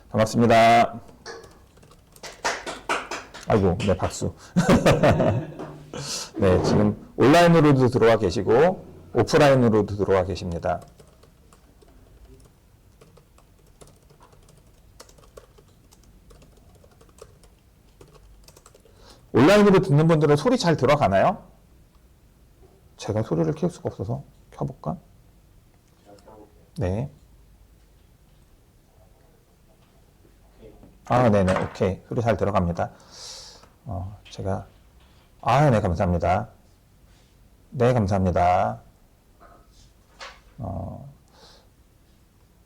반갑습니다. 아이고, 네, 박수. 네, 지금 온라인으로도 들어와 계시고, 오프라인으로도 들어와 계십니다. 온라인으로 듣는 분들은 소리 잘 들어가나요? 제가 소리를 키울 수가 없어서 켜볼까? 네. 아, 네네, 오케이. 소리 잘 들어갑니다. 제가, 네, 감사합니다. 네, 감사합니다.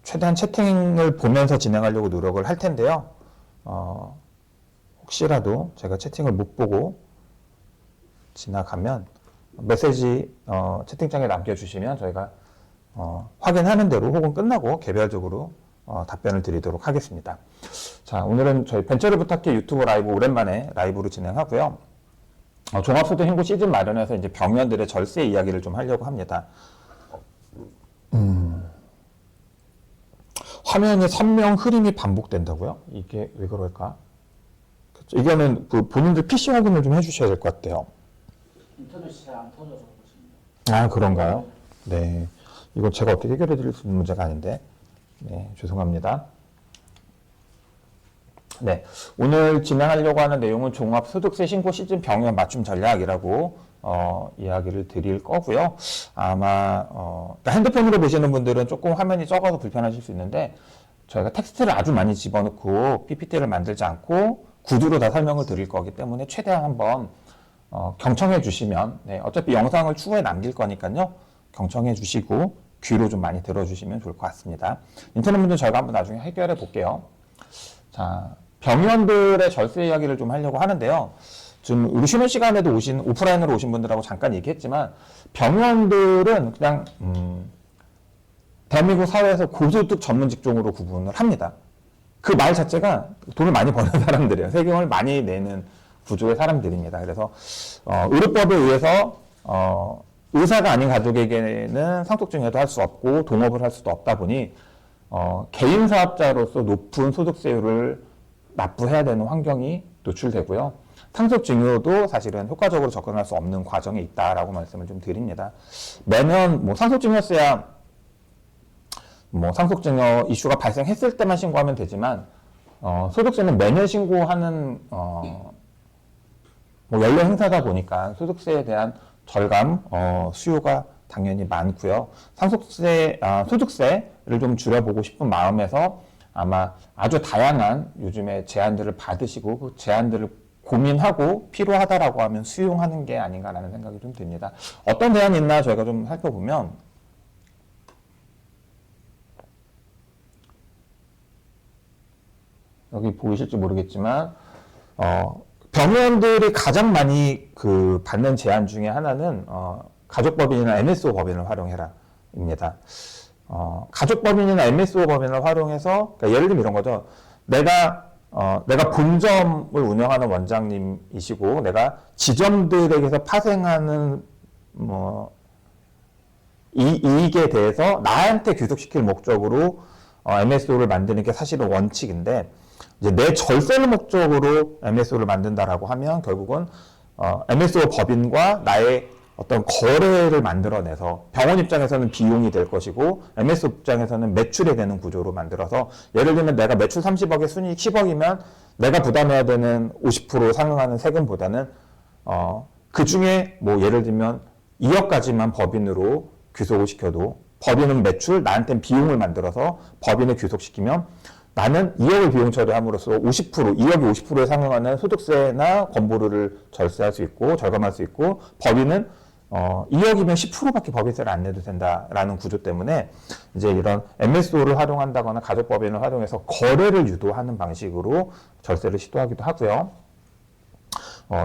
최대한 채팅을 보면서 진행하려고 노력을 할 텐데요. 혹시라도 제가 채팅을 못 보고 지나가면 메시지 채팅창에 남겨주시면 저희가 확인하는 대로 혹은 끝나고 개별적으로 답변을 드리도록 하겠습니다. 자, 오늘은 저희 벤처를 부탁해 유튜브 라이브 오랜만에 라이브로 진행하고요. 종합소득 신고 시즌 마련해서 이제 병연들의 절세 이야기를 좀 하려고 합니다. 화면에 선명 흐림이 반복된다고요? 이게 왜 그럴까? 그렇죠. 이거는 그 본인들 PC 확인을 좀 해주셔야 될 것 같아요. 인터넷이 잘 안 터져서 그렇습니다. 아, 그런가요? 네. 이건 제가 어떻게 해결해 드릴 수 있는 문제가 아닌데. 네, 죄송합니다. 네. 오늘 진행하려고 하는 내용은 종합소득세 신고 시즌 병역 맞춤 전략이라고 이야기를 드릴 거고요. 아마 그러니까 핸드폰으로 보시는 분들은 조금 화면이 적어서 불편하실 수 있는데 저희가 텍스트를 아주 많이 집어넣고 PPT를 만들지 않고 구두로 다 설명을 드릴 거기 때문에 최대한 한번 경청해 주시면, 네, 어차피 영상을 추후에 남길 거니까요. 경청해 주시고 귀로 좀 많이 들어주시면 좋을 것 같습니다. 인터넷 문제 저희가 한번 나중에 해결해 볼게요. 자, 병연들의 절세 이야기를 좀 하려고 하는데요. 지금 우리 쉬는 시간에도 오프라인으로 오신 분들하고 잠깐 얘기했지만 병연들은 그냥 대한민국 사회에서 고소득 전문 직종으로 구분을 합니다. 그 말 자체가 돈을 많이 버는 사람들이에요. 세금을 많이 내는 구조의 사람들입니다. 그래서 의료법에 의해서 의사가 아닌 가족에게는 상속증여도 할 수 없고 동업을 할 수도 없다 보니 개인 사업자로서 높은 소득세율을 납부해야 되는 환경이 노출되고요. 상속증여도 사실은 효과적으로 접근할 수 없는 과정에 있다라고 말씀을 좀 드립니다. 매년 뭐 상속증여세야 뭐 상속증여 이슈가 발생했을 때만 신고하면 되지만 소득세는 매년 신고하는 뭐 연례 행사다 보니까 소득세에 대한 절감 수요가 당연히 많고요. 소득세를 좀 줄여보고 싶은 마음에서 아마 아주 다양한 요즘에 제안들을 받으시고 그 제안들을 고민하고 필요하다라고 하면 수용하는 게 아닌가라는 생각이 좀 듭니다. 어떤 대안이 있나 저희가 좀 살펴보면 여기 보이실지 모르겠지만 병원들이 가장 많이 받는 제안 중에 하나는 가족법인이나 MSO 법인을 활용해라입니다. 가족법인이나 MSO 법인을 활용해서 그러니까 예를 들면 이런 거죠. 내가 본점을 운영하는 원장님이시고 내가 지점들에게서 파생하는 이익에 대해서 나한테 귀속시킬 목적으로 MSO를 만드는 게 사실은 원칙인데 이제 내 절세를 목적으로 MSO를 만든다라고 하면 결국은 MSO 법인과 나의 어떤 거래를 만들어내서 병원 입장에서는 비용이 될 것이고 MSO 입장에서는 매출이 되는 구조로 만들어서 예를 들면 내가 매출 30억에 순이익 10억이면 내가 부담해야 되는 50% 상응하는 세금보다는 그 중에 뭐 예를 들면 2억까지만 법인으로 귀속을 시켜도 법인은 매출, 나한테는 비용을 만들어서 법인을 귀속시키면 나는 2억을 비용 처리함으로써 2억이 50%에 상응하는 소득세나 건보료를 절세할 수 있고 절감할 수 있고 법인은 2억이면 10%밖에 법인세를 안 내도 된다라는 구조 때문에 이제 이런 MSO를 활용한다거나 가족법인을 활용해서 거래를 유도하는 방식으로 절세를 시도하기도 하고요.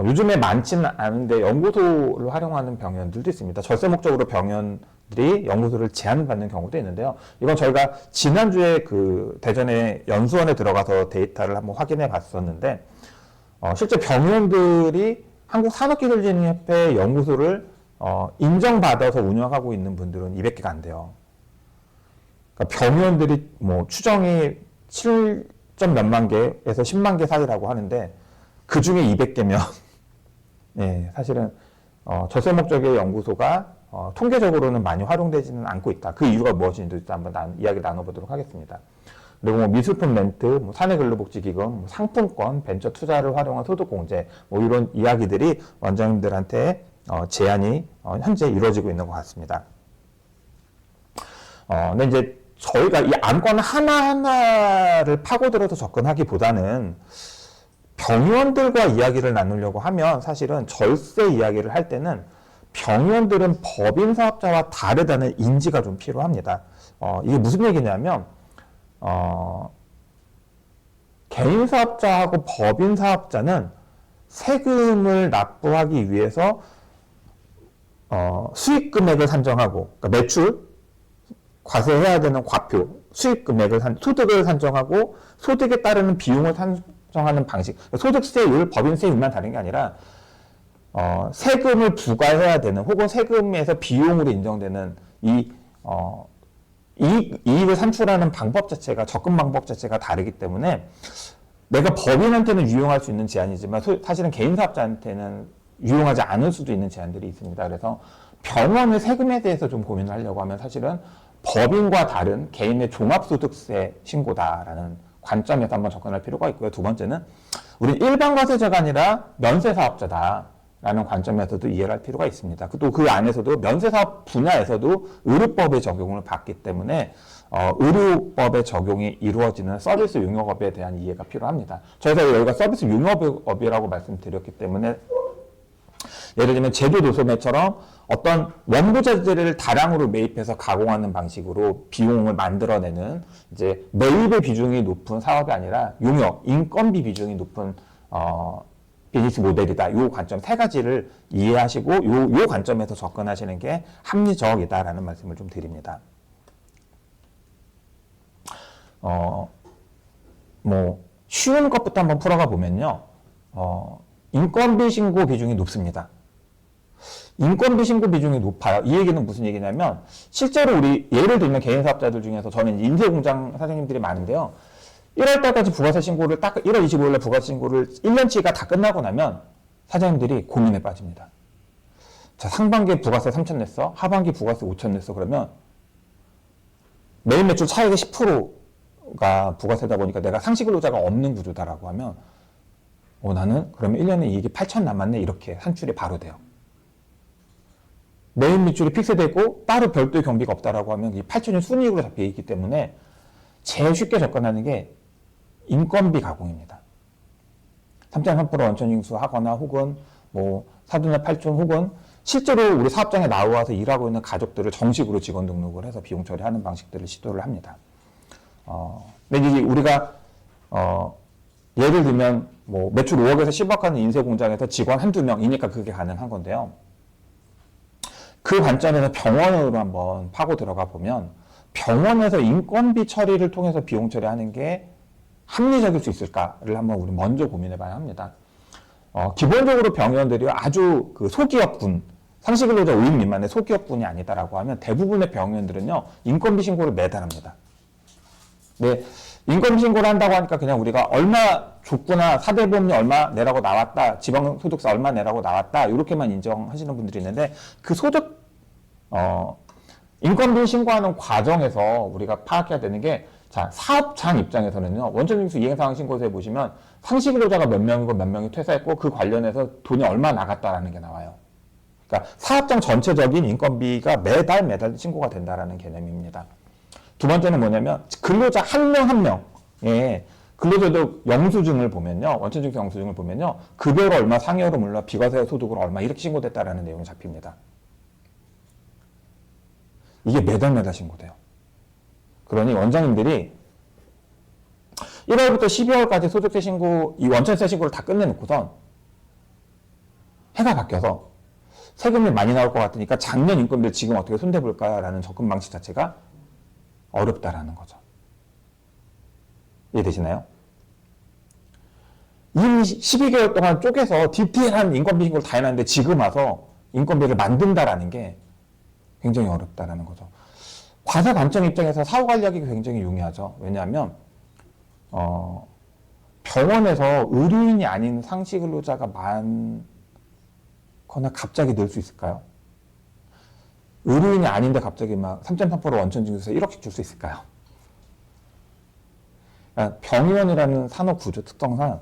요즘에 많지는 않은데 연구소를 활용하는 병원들도 있습니다. 절세 목적으로 병원들이 연구소를 제한받는 경우도 있는데요. 이건 저희가 지난주에 대전에 연수원에 들어가서 데이터를 한번 확인해 봤었는데 실제 병원들이 한국산업기술진흥협회 연구소를 인정받아서 운영하고 있는 분들은 200개가 안 돼요. 그러니까 병원들이 뭐 추정이 10점 몇만 개에서 10만 개 사이라고 하는데 그 중에 200개면 네, 사실은 절세 목적의 연구소가 통계적으로는 많이 활용되지는 않고 있다. 그 이유가 무엇인지 한번 이야기 나눠보도록 하겠습니다. 그리고 뭐 미술품 렌트, 뭐 사내근로복지기금, 뭐 상품권, 벤처 투자를 활용한 소득공제, 뭐 이런 이야기들이 원장님들한테 제안이 현재 이루어지고 있는 것 같습니다. 근데 이제 저희가 이 안건 하나하나를 파고들어서 접근하기보다는 병의원들과 이야기를 나누려고 하면 사실은 절세 이야기를 할 때는 병의원들은 법인 사업자와 다르다는 인지가 좀 필요합니다. 이게 무슨 얘기냐면 개인 사업자하고 법인 사업자는 세금을 납부하기 위해서 수익 금액을 산정하고, 그러니까 매출, 과세해야 되는 과표, 수익 금액을 소득을 산정하고 소득에 따르는 비용을 산정하는 방식, 소득세율, 법인세율만 다른 게 아니라 세금을 부과해야 되는 혹은 세금에서 비용으로 인정되는 이익을 산출하는 방법 자체가, 접근 방법 자체가 다르기 때문에 내가 법인한테는 유용할 수 있는 제한이지만 사실은 개인 사업자한테는 유용하지 않을 수도 있는 제한들이 있습니다. 그래서 병원의 세금에 대해서 좀 고민을 하려고 하면 사실은 법인과 다른 개인의 종합소득세 신고다라는 관점에서 한번 접근할 필요가 있고요. 두 번째는 우리는 일반 과세자가 아니라 면세사업자다라는 관점에서도 이해를 할 필요가 있습니다. 또 그 안에서도 면세사업 분야에서도 의료법의 적용을 받기 때문에 의료법의 적용이 이루어지는 서비스 용역업에 대한 이해가 필요합니다. 저희가 여기가 서비스 용역업이라고 말씀드렸기 때문에 예를 들면 제조 노소매처럼 어떤 원부 재질을 다량으로 매입해서 가공하는 방식으로 비용을 만들어내는 이제 매입의 비중이 높은 사업이 아니라 용역, 인건비 비중이 높은 비즈니스 모델이다. 이 관점 세 가지를 이해하시고 요 관점에서 접근하시는 게 합리적이다라는 말씀을 좀 드립니다. 뭐 쉬운 것부터 한번 풀어가 보면요. 인건비 신고 비중이 높습니다. 인건비 신고 비중이 높아요. 이 얘기는 무슨 얘기냐면 실제로 우리 예를 들면 개인 사업자들 중에서 저는 인쇄공장 사장님들이 많은데요. 1월 달까지 부가세 신고를 딱 1월 25일에 부가세 신고를 1년치가 다 끝나고 나면 사장님들이 고민에 빠집니다. 자, 상반기에 부가세 3천 냈어. 하반기 부가세 5천 냈어. 그러면 매일 매출 차익의 10%가 부가세다 보니까 내가 상시근로자가 없는 구조다라고 하면 나는 그러면 1년에 이익이 8천 남았네. 이렇게 산출이 바로 돼요. 매일 매출이 픽스되고 따로 별도의 경비가 없다라고 하면 이 8천이 순이익으로 잡혀 있기 때문에 제일 쉽게 접근하는 게 인건비 가공입니다. 3.3% 원천징수 하거나 혹은 뭐 사돈의 8천 혹은 실제로 우리 사업장에 나와서 일하고 있는 가족들을 정식으로 직원 등록을 해서 비용 처리하는 방식들을 시도를 합니다. 근데 이제 우리가 예를 들면 뭐 매출 5억에서 10억 하는 인쇄 공장에서 직원 한두 명이니까 그게 가능한 건데요. 그 관점에서 병원으로 한번 파고 들어가 보면 병원에서 인건비 처리를 통해서 비용 처리하는 게 합리적일 수 있을까를 한번 우리 먼저 고민해 봐야 합니다. 기본적으로 병원들이 아주 그 소기업군, 상시근로자 5인 미만의 소기업군이 아니다라고 하면 대부분의 병원들은요, 인건비 신고를 매달 합니다. 네, 인건비 신고를 한다고 하니까 그냥 우리가 얼마 줬구나, 사대보험료 얼마 내라고 나왔다, 지방소득세 얼마 내라고 나왔다, 이렇게만 인정하시는 분들이 있는데 그 소득, 인건비 신고하는 과정에서 우리가 파악해야 되는 게, 자, 사업장 입장에서는요, 원천징수 이행사항 신고서에 보시면 상시근로자가 몇 명이고 몇 명이 퇴사했고 그 관련해서 돈이 얼마 나갔다라는 게 나와요. 그러니까 사업장 전체적인 인건비가 매달 신고가 된다라는 개념입니다. 두 번째는 뭐냐면 근로자 한 명 한 명의 근로자도 영수증을 보면요, 원천징수 영수증을 보면요, 급여로 얼마, 상여로 물론 비과세 소득으로 얼마 이렇게 신고됐다라는 내용이 잡힙니다. 이게 매달 신고돼요. 그러니 원장님들이 1월부터 12월까지 소득세 신고, 이 원천세 신고를 다 끝내놓고선 해가 바뀌어서 세금이 많이 나올 것 같으니까 작년 인건비를 지금 어떻게 손대볼까라는 접근 방식 자체가 어렵다라는 거죠. 이해되시나요? 이미 12개월 동안 쪼개서 디테일한 인건비 신고를 다 해놨는데 지금 와서 인건비를 만든다라는 게 굉장히 어렵다라는 거죠. 과세 관점 입장에서 사후 관리하기가 굉장히 용이하죠. 왜냐하면 병원에서 의료인이 아닌 상시 근로자가 많거나 갑자기 늘 수 있을까요? 의료인이 아닌데 갑자기 막 3.3% 원천 징수에서 1억씩 줄 수 있을까요? 그러니까 병의원이라는 산업 구조 특성상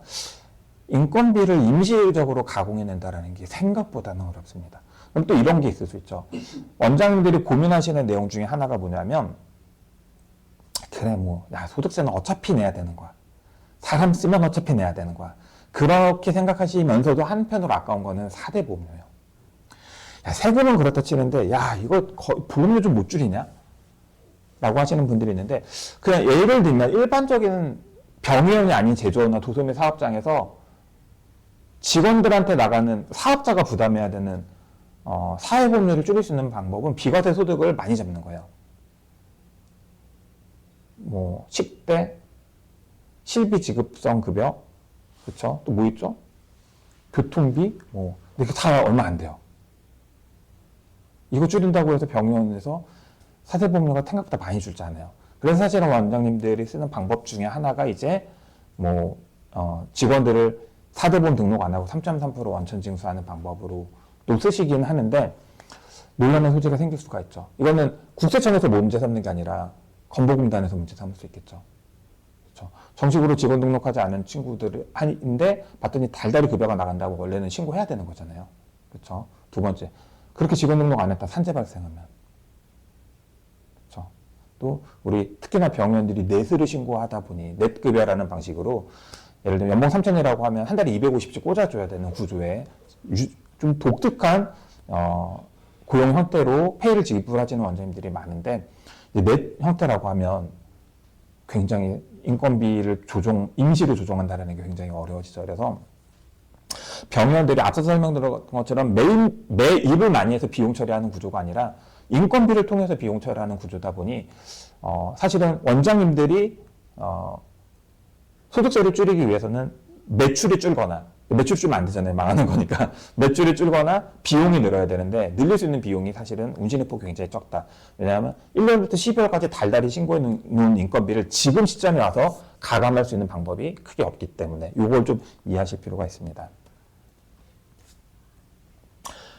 인건비를 임시적으로 가공해낸다는 게 생각보다는 어렵습니다. 그럼 또 이런 게 있을 수 있죠. 원장님들이 고민하시는 내용 중에 하나가 뭐냐면, 그래, 야, 소득세는 어차피 내야 되는 거야. 사람 쓰면 어차피 내야 되는 거야. 그렇게 생각하시면서도 한편으로 아까운 거는 4대 보험료예요. 야, 세금은 그렇다 치는데, 야, 이거 보험료 좀 못 줄이냐? 라고 하시는 분들이 있는데, 그냥 예를 들면 일반적인 병의원이 아닌 제조업이나 도소매 사업장에서 직원들한테 나가는 사업자가 부담해야 되는 사회보험료를 줄일 수 있는 방법은 비과세 소득을 많이 잡는 거예요. 식대, 실비 지급성 급여, 그렇죠? 또 뭐 있죠? 교통비, 이게 다 얼마 안 돼요. 이거 줄인다고 해서 병원에서 사대보험료가 생각보다 많이 줄잖아요. 그래서 사실은 원장님들이 쓰는 방법 중에 하나가 이제 직원들을 사대보험 등록 안 하고 3.3% 원천 징수하는 방법으로 또 쓰시긴 하는데 논란의 소지가 생길 수가 있죠. 이거는 국세청에서 문제 삼는 게 아니라 건보공단에서 문제 삼을 수 있겠죠. 그렇죠? 정식으로 직원 등록하지 않은 친구들인데 봤더니 달달이 급여가 나간다고 원래는 신고해야 되는 거잖아요. 그렇죠? 두 번째, 그렇게 직원 등록 안 했다 산재 발생하면, 그렇죠? 또 우리 특히나 병원들이 넷을 신고하다 보니 넷급여라는 방식으로 예를 들면 연봉 3천이라고 하면 한 달에 250씩 꽂아줘야 되는 구조에 좀 독특한 고용 형태로 페이를 지급을 하시는 원장님들이 많은데, 넷 형태라고 하면 굉장히 인건비를 임시로 조정한다는 게 굉장히 어려워지죠. 그래서 병원들이 앞서 설명드린 것처럼 매입을 많이 해서 비용 처리하는 구조가 아니라 인건비를 통해서 비용 처리하는 구조다 보니 사실은 원장님들이 소득세를 줄이기 위해서는 매출이 줄거나, 매출 줄면 안 되잖아요. 망하는 거니까. 매출이 줄거나 비용이 늘어야 되는데 늘릴 수 있는 비용이 사실은 운신의 폭이 굉장히 적다. 왜냐하면 1년부터 12월까지 달달이 신고해 놓은 인건비를 지금 시점에 와서 가감할 수 있는 방법이 크게 없기 때문에 이걸 좀 이해하실 필요가 있습니다.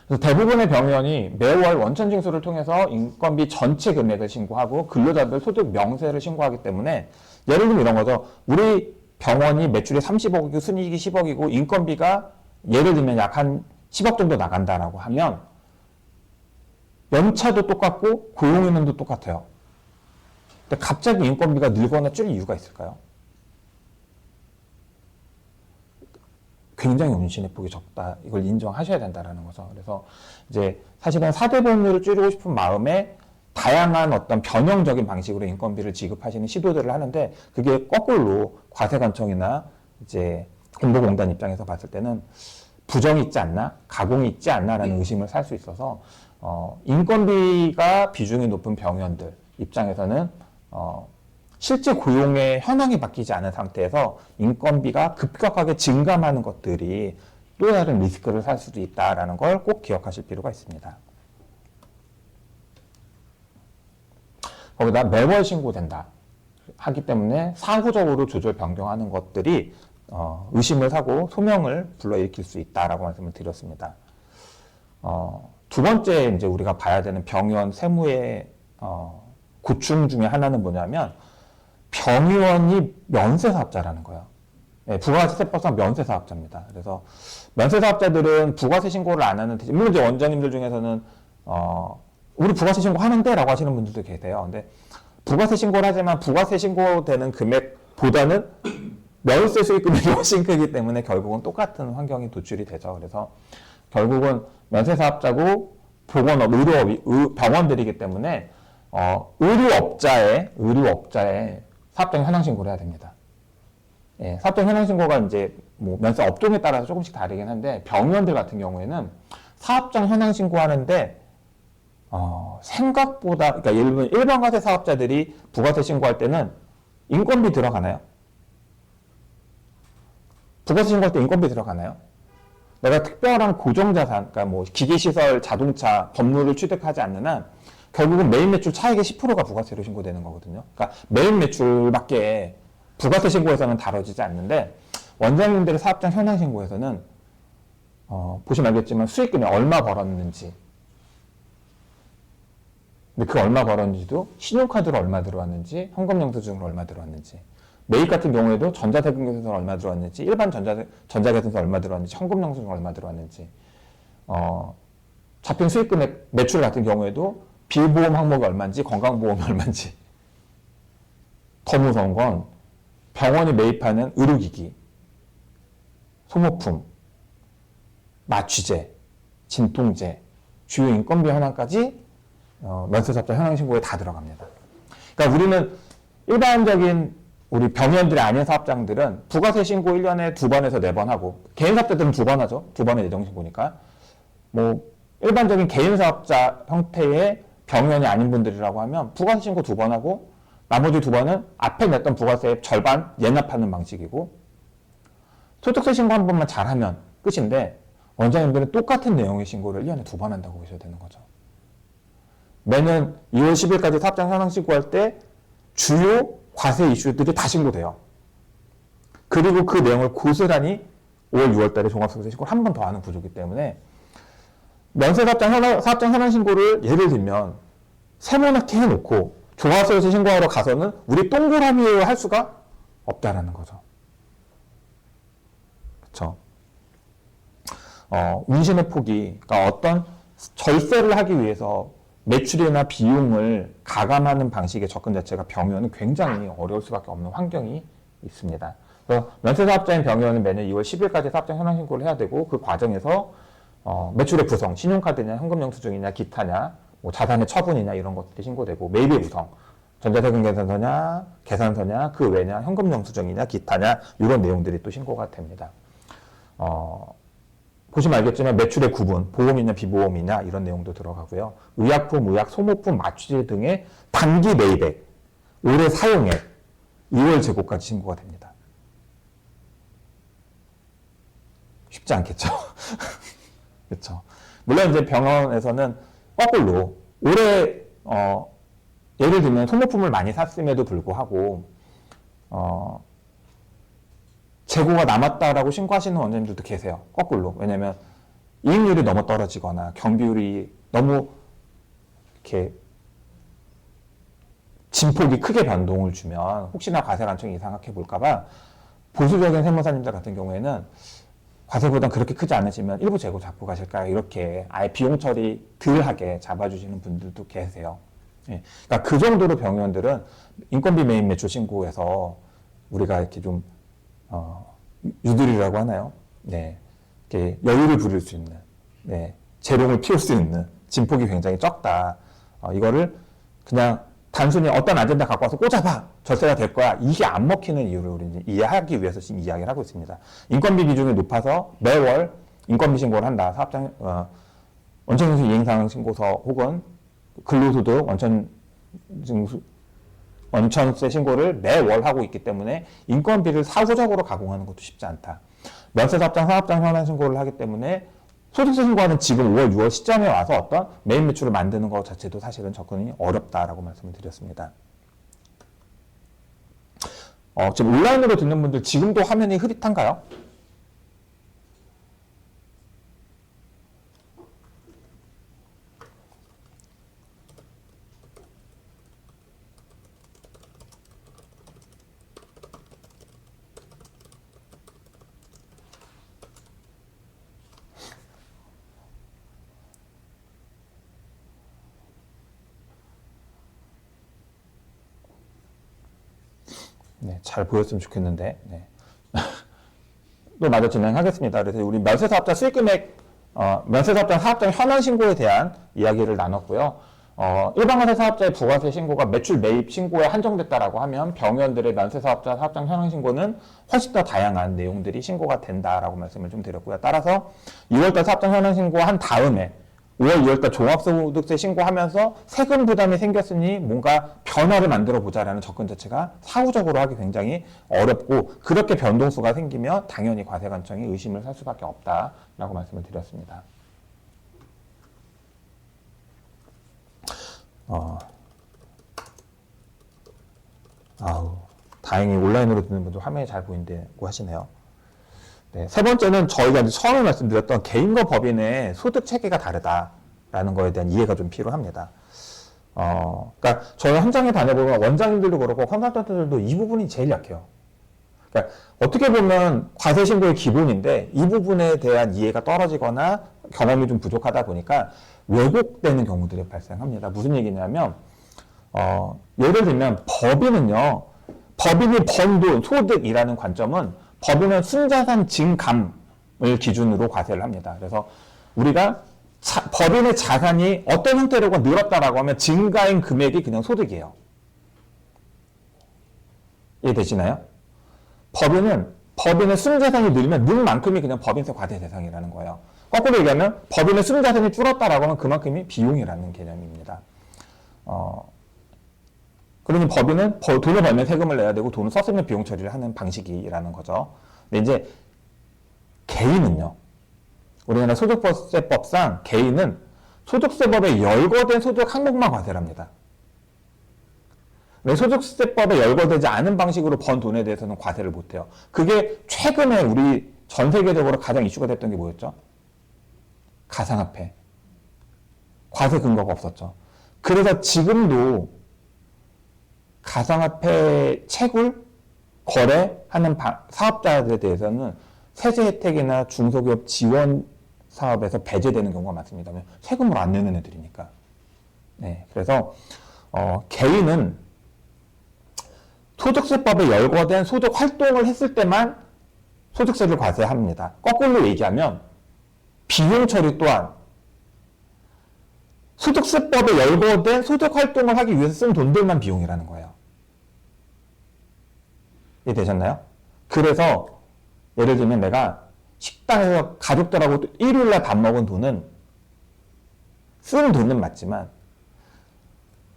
그래서 대부분의 병원이 매월 원천징수를 통해서 인건비 전체 금액을 신고하고 근로자들 소득 명세를 신고하기 때문에 예를 들면 이런 거죠. 우리 병원이 매출이 30억이고 순이익이 10억이고 인건비가 예를 들면 약 한 10억 정도 나간다라고 하면 연차도 똑같고 고용인원도 똑같아요. 근데 갑자기 인건비가 늘거나 줄 이유가 있을까요? 굉장히 운신의 폭이 적다. 이걸 인정하셔야 된다는 거죠. 그래서 이제 사실은 4대 보험료를 줄이고 싶은 마음에 다양한 어떤 변형적인 방식으로 인건비를 지급하시는 시도들을 하는데 그게 거꾸로 과세관청이나 이제 공보공단 입장에서 봤을 때는 부정이 있지 않나, 가공이 있지 않나라는 의심을 살 수 있어서 인건비가 비중이 높은 병원들 입장에서는 실제 고용의 현황이 바뀌지 않은 상태에서 인건비가 급격하게 증감하는 것들이 또 다른 리스크를 살 수도 있다는 걸 꼭 기억하실 필요가 있습니다. 거기다 매월 신고된다 하기 때문에 사후적으로 조절 변경하는 것들이 의심을 사고 소명을 불러일으킬 수 있다라고 말씀을 드렸습니다. 두 번째 이제 우리가 봐야 되는 병의원 세무의 고충 중에 하나는 뭐냐면 병의원이 면세사업자라는 거예요. 네, 부가세법상 면세사업자입니다. 그래서 면세사업자들은 부가세 신고를 안 하는 대신 물론 이제 원장님들 중에서는 우리 부가세 신고하는데 라고 하시는 분들도 계세요. 근데 부가세 신고를 하지만 부가세 신고되는 금액보다는 면세 수익금액이 훨씬 크기 때문에 결국은 똑같은 환경이 도출이 되죠. 그래서 결국은 면세사업자고 보건업, 의료업, 병원들이기 때문에 의료업자의 사업장 현황 신고를 해야 됩니다. 예, 사업장 현황 신고가 이제 면세 업종에 따라서 조금씩 다르긴 한데 병원들 같은 경우에는 사업장 현황 신고하는데 생각보다, 그러니까 예를 들면 일반 과세 사업자들이 부가세 신고할 때는 인건비 들어가나요? 부가세 신고할 때 인건비 들어가나요? 내가 특별한 고정자산, 그러니까 기계시설, 자동차, 법률을 취득하지 않는 한 결국은 매일 매출 차익의 10%가 부가세로 신고되는 거거든요. 그러니까 매일 매출밖에 부가세 신고에서는 다뤄지지 않는데 원장님들의 사업장 현황 신고에서는 보시면 알겠지만 수익금이 얼마 벌었는지, 근데 그 얼마 벌었는지도 신용카드로 얼마 들어왔는지, 현금영수증으로 얼마 들어왔는지, 매입 같은 경우에도 전자세금계산서 얼마 들어왔는지, 일반 전자계산서 얼마 들어왔는지, 현금영수증 얼마 들어왔는지, 잡힌 수익금액 매출 같은 경우에도 비보험 항목이 얼마인지, 건강보험이 얼마인지. 더 무서운 건 병원이 매입하는 의료기기, 소모품, 마취제, 진통제, 주요 인건비 현황까지 면세사업자 현황신고에 다 들어갑니다. 그러니까 우리는 일반적인 우리 병원들이 아닌 사업장들은 부가세 신고 1년에 2번에서 4번 하고, 개인 사업자들은 2번 하죠. 2번의 예정신고니까. 뭐 일반적인 개인 사업자 형태의 병원이 아닌 분들이라고 하면 부가세 신고 2번 하고, 나머지 2번은 앞에 냈던 부가세의 절반 예납하는 방식이고, 소득세 신고 한 번만 잘하면 끝인데, 원장님들은 똑같은 내용의 신고를 1년에 2번 한다고 보셔야 되는 거죠. 매년 2월 10일까지 사업장 현황 신고할 때 주요 과세 이슈들이 다 신고돼요. 그리고 그 내용을 고스란히 5월, 6월 달에 종합소득세 신고를 한 번 더 하는 구조이기 때문에, 사업장 현황 신고를 예를 들면 세모나게 해놓고 종합소득세 신고하러 가서는 우리 동그라미로 할 수가 없다라는 거죠. 그렇죠? 운신의 폭이, 그러니까 어떤 절세를 하기 위해서 매출이나 비용을 가감하는 방식의 접근 자체가 병원은 굉장히 어려울 수밖에 없는 환경이 있습니다. 그래서 면세사업자인 병원은 매년 2월 10일까지 사업장 현황 신고를 해야 되고, 그 과정에서 매출의 구성, 신용카드냐, 현금영수증이냐, 기타냐, 뭐 자산의 처분이냐 이런 것들이 신고되고, 매입의 구성, 전자세금 계산서냐, 계산서냐, 그 외냐, 현금영수증이냐, 기타냐 이런 내용들이 또 신고가 됩니다. 보시면 알겠지만 매출의 구분, 보험이냐 비보험이냐 이런 내용도 들어가고요. 의약품, 의약, 소모품, 마취제 등의 단기 매입액, 올해 사용액, 2월 재고까지 신고가 됩니다. 쉽지 않겠죠? 그렇죠. 물론 이제 병원에서는 거꾸로 올해 예를 들면 소모품을 많이 샀음에도 불구하고 재고가 남았다라고 신고하시는 원장님들도 계세요. 거꾸로. 왜냐면 이익률이 너무 떨어지거나 경비율이 너무 이렇게 진폭이 크게 변동을 주면 혹시나 과세 관청이 이상하게 볼까봐 보수적인 세무사님들 같은 경우에는 과세 부담 그렇게 크지 않으시면 일부 재고 잡고 가실까요? 이렇게 아예 비용 처리 덜 하게 잡아주시는 분들도 계세요. 예. 그러니까 그 정도로 병원들은 인건비 매입 매출 신고에서 우리가 이렇게 좀 유들이라고 하나요? 네. 이렇게 여유를 부릴 수 있는, 네. 재롱을 피울 수 있는 진폭이 굉장히 적다. 이거를 그냥 단순히 어떤 아젠다 갖고 와서 꽂아봐! 절세가 될 거야. 이게 안 먹히는 이유를 우리 이해하기 위해서 지금 이야기를 하고 있습니다. 인건비 비중이 높아서 매월 인건비 신고를 한다. 사업장, 원천징수 이행상황 신고서 혹은 근로소득 원천세 신고를 매월 하고 있기 때문에 인건비를 사후적으로 가공하는 것도 쉽지 않다. 면세사업장, 사업장 현황 신고를 하기 때문에 소득세 신고하는 지금 5월, 6월 시점에 와서 어떤 매입 매출을 만드는 것 자체도 사실은 접근이 어렵다라고 말씀을 드렸습니다. 지금 온라인으로 듣는 분들 지금도 화면이 흐릿한가요? 네, 잘 보였으면 좋겠는데. 네. 또 마저 진행하겠습니다. 그래서 우리 면세사업자 수익금액, 면세사업자 사업장 현황 신고에 대한 이야기를 나눴고요. 일반 과세 사업자의 부가세 신고가 매출 매입 신고에 한정됐다라고 하면 병원들의 면세사업자 사업장 현황 신고는 훨씬 더 다양한 내용들이 신고가 된다라고 말씀을 좀 드렸고요. 따라서 2월달 사업장 현황 신고한 다음에 5월, 6월달 종합소득세 신고하면서 세금 부담이 생겼으니 뭔가 변화를 만들어 보자라는 접근 자체가 사후적으로 하기 굉장히 어렵고, 그렇게 변동수가 생기면 당연히 과세관청이 의심을 살 수밖에 없다라고 말씀을 드렸습니다. 다행히 온라인으로 듣는 분들 화면이 잘 보인다고 하시네요. 네, 세 번째는 저희가 이제 처음에 말씀드렸던 개인과 법인의 소득 체계가 다르다라는 거에 대한 이해가 좀 필요합니다. 그러니까 저희 현장에 다녀보면 원장님들도 그렇고 컨설턴트들도 이 부분이 제일 약해요. 그러니까 어떻게 보면 과세 신고의 기본인데 이 부분에 대한 이해가 떨어지거나 경험이 좀 부족하다 보니까 왜곡되는 경우들이 발생합니다. 무슨 얘기냐면 예를 들면 법인은요, 법인이 번 돈, 소득이라는 관점은 법인은 순자산 증감을 기준으로 과세를 합니다. 그래서 우리가 법인의 자산이 어떤 형태로가 늘었다라고 하면 증가인 금액이 그냥 소득이에요. 이해되시나요? 법인의 순자산이 늘면 는 만큼이 그냥 법인세 과세 대상이라는 거예요. 거꾸로 얘기하면 법인의 순자산이 줄었다라고 하면 그만큼이 비용이라는 개념입니다. 그러니 법인은 돈을 벌면 세금을 내야 되고 돈을 썼으면 비용 처리를 하는 방식이라는 거죠. 근데 이제 개인은요. 우리나라 소득세법상 개인은 소득세법에 열거된 소득 항목만 과세를 합니다. 소득세법에 열거되지 않은 방식으로 번 돈에 대해서는 과세를 못해요. 그게 최근에 우리 전 세계적으로 가장 이슈가 됐던 게 뭐였죠? 가상화폐. 과세 근거가 없었죠. 그래서 지금도 가상화폐 채굴, 거래하는 사업자들에 대해서는 세제 혜택이나 중소기업 지원 사업에서 배제되는 경우가 많습니다. 세금을 안 내는 애들이니까. 네, 그래서 개인은 소득세법에 열거된 소득 활동을 했을 때만 소득세를 과세합니다. 거꾸로 얘기하면 비용 처리 또한 소득세법에 열거된 소득 활동을 하기 위해서 쓴 돈들만 비용이라는 거예요. 이해되셨나요? 그래서 예를 들면 내가 식당에서 가족들하고 일요일날 밥 먹은 돈은 쓴 돈은 맞지만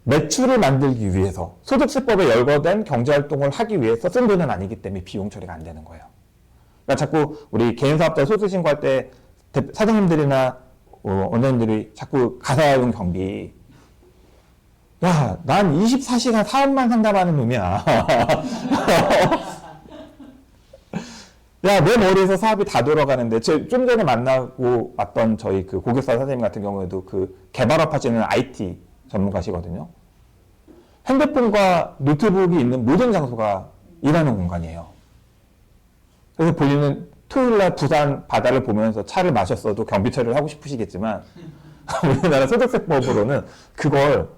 매출을 만들기 위해서 소득세법에 열거된 경제활동을 하기 위해서 쓴 돈은 아니기 때문에 비용 처리가 안 되는 거예요. 그러니까 자꾸 우리 개인사업자 소득신고할 때 사장님들이나 원장님들이 자꾸 가사용 경비, 야, 난 24시간 사업만 상담하는 놈이야. 야, 내 머리에서 사업이 다 돌아가는데, 좀 전에 만나고 왔던 저희 그 고객사 사장님 같은 경우에도 그 개발업 하시는 IT 전문가시거든요. 핸드폰과 노트북이 있는 모든 장소가 일하는 공간이에요. 그래서 본인은 토요일날 부산 바다를 보면서 차를 마셨어도 경비 처리를 하고 싶으시겠지만, 우리나라 소득세법으로는 그걸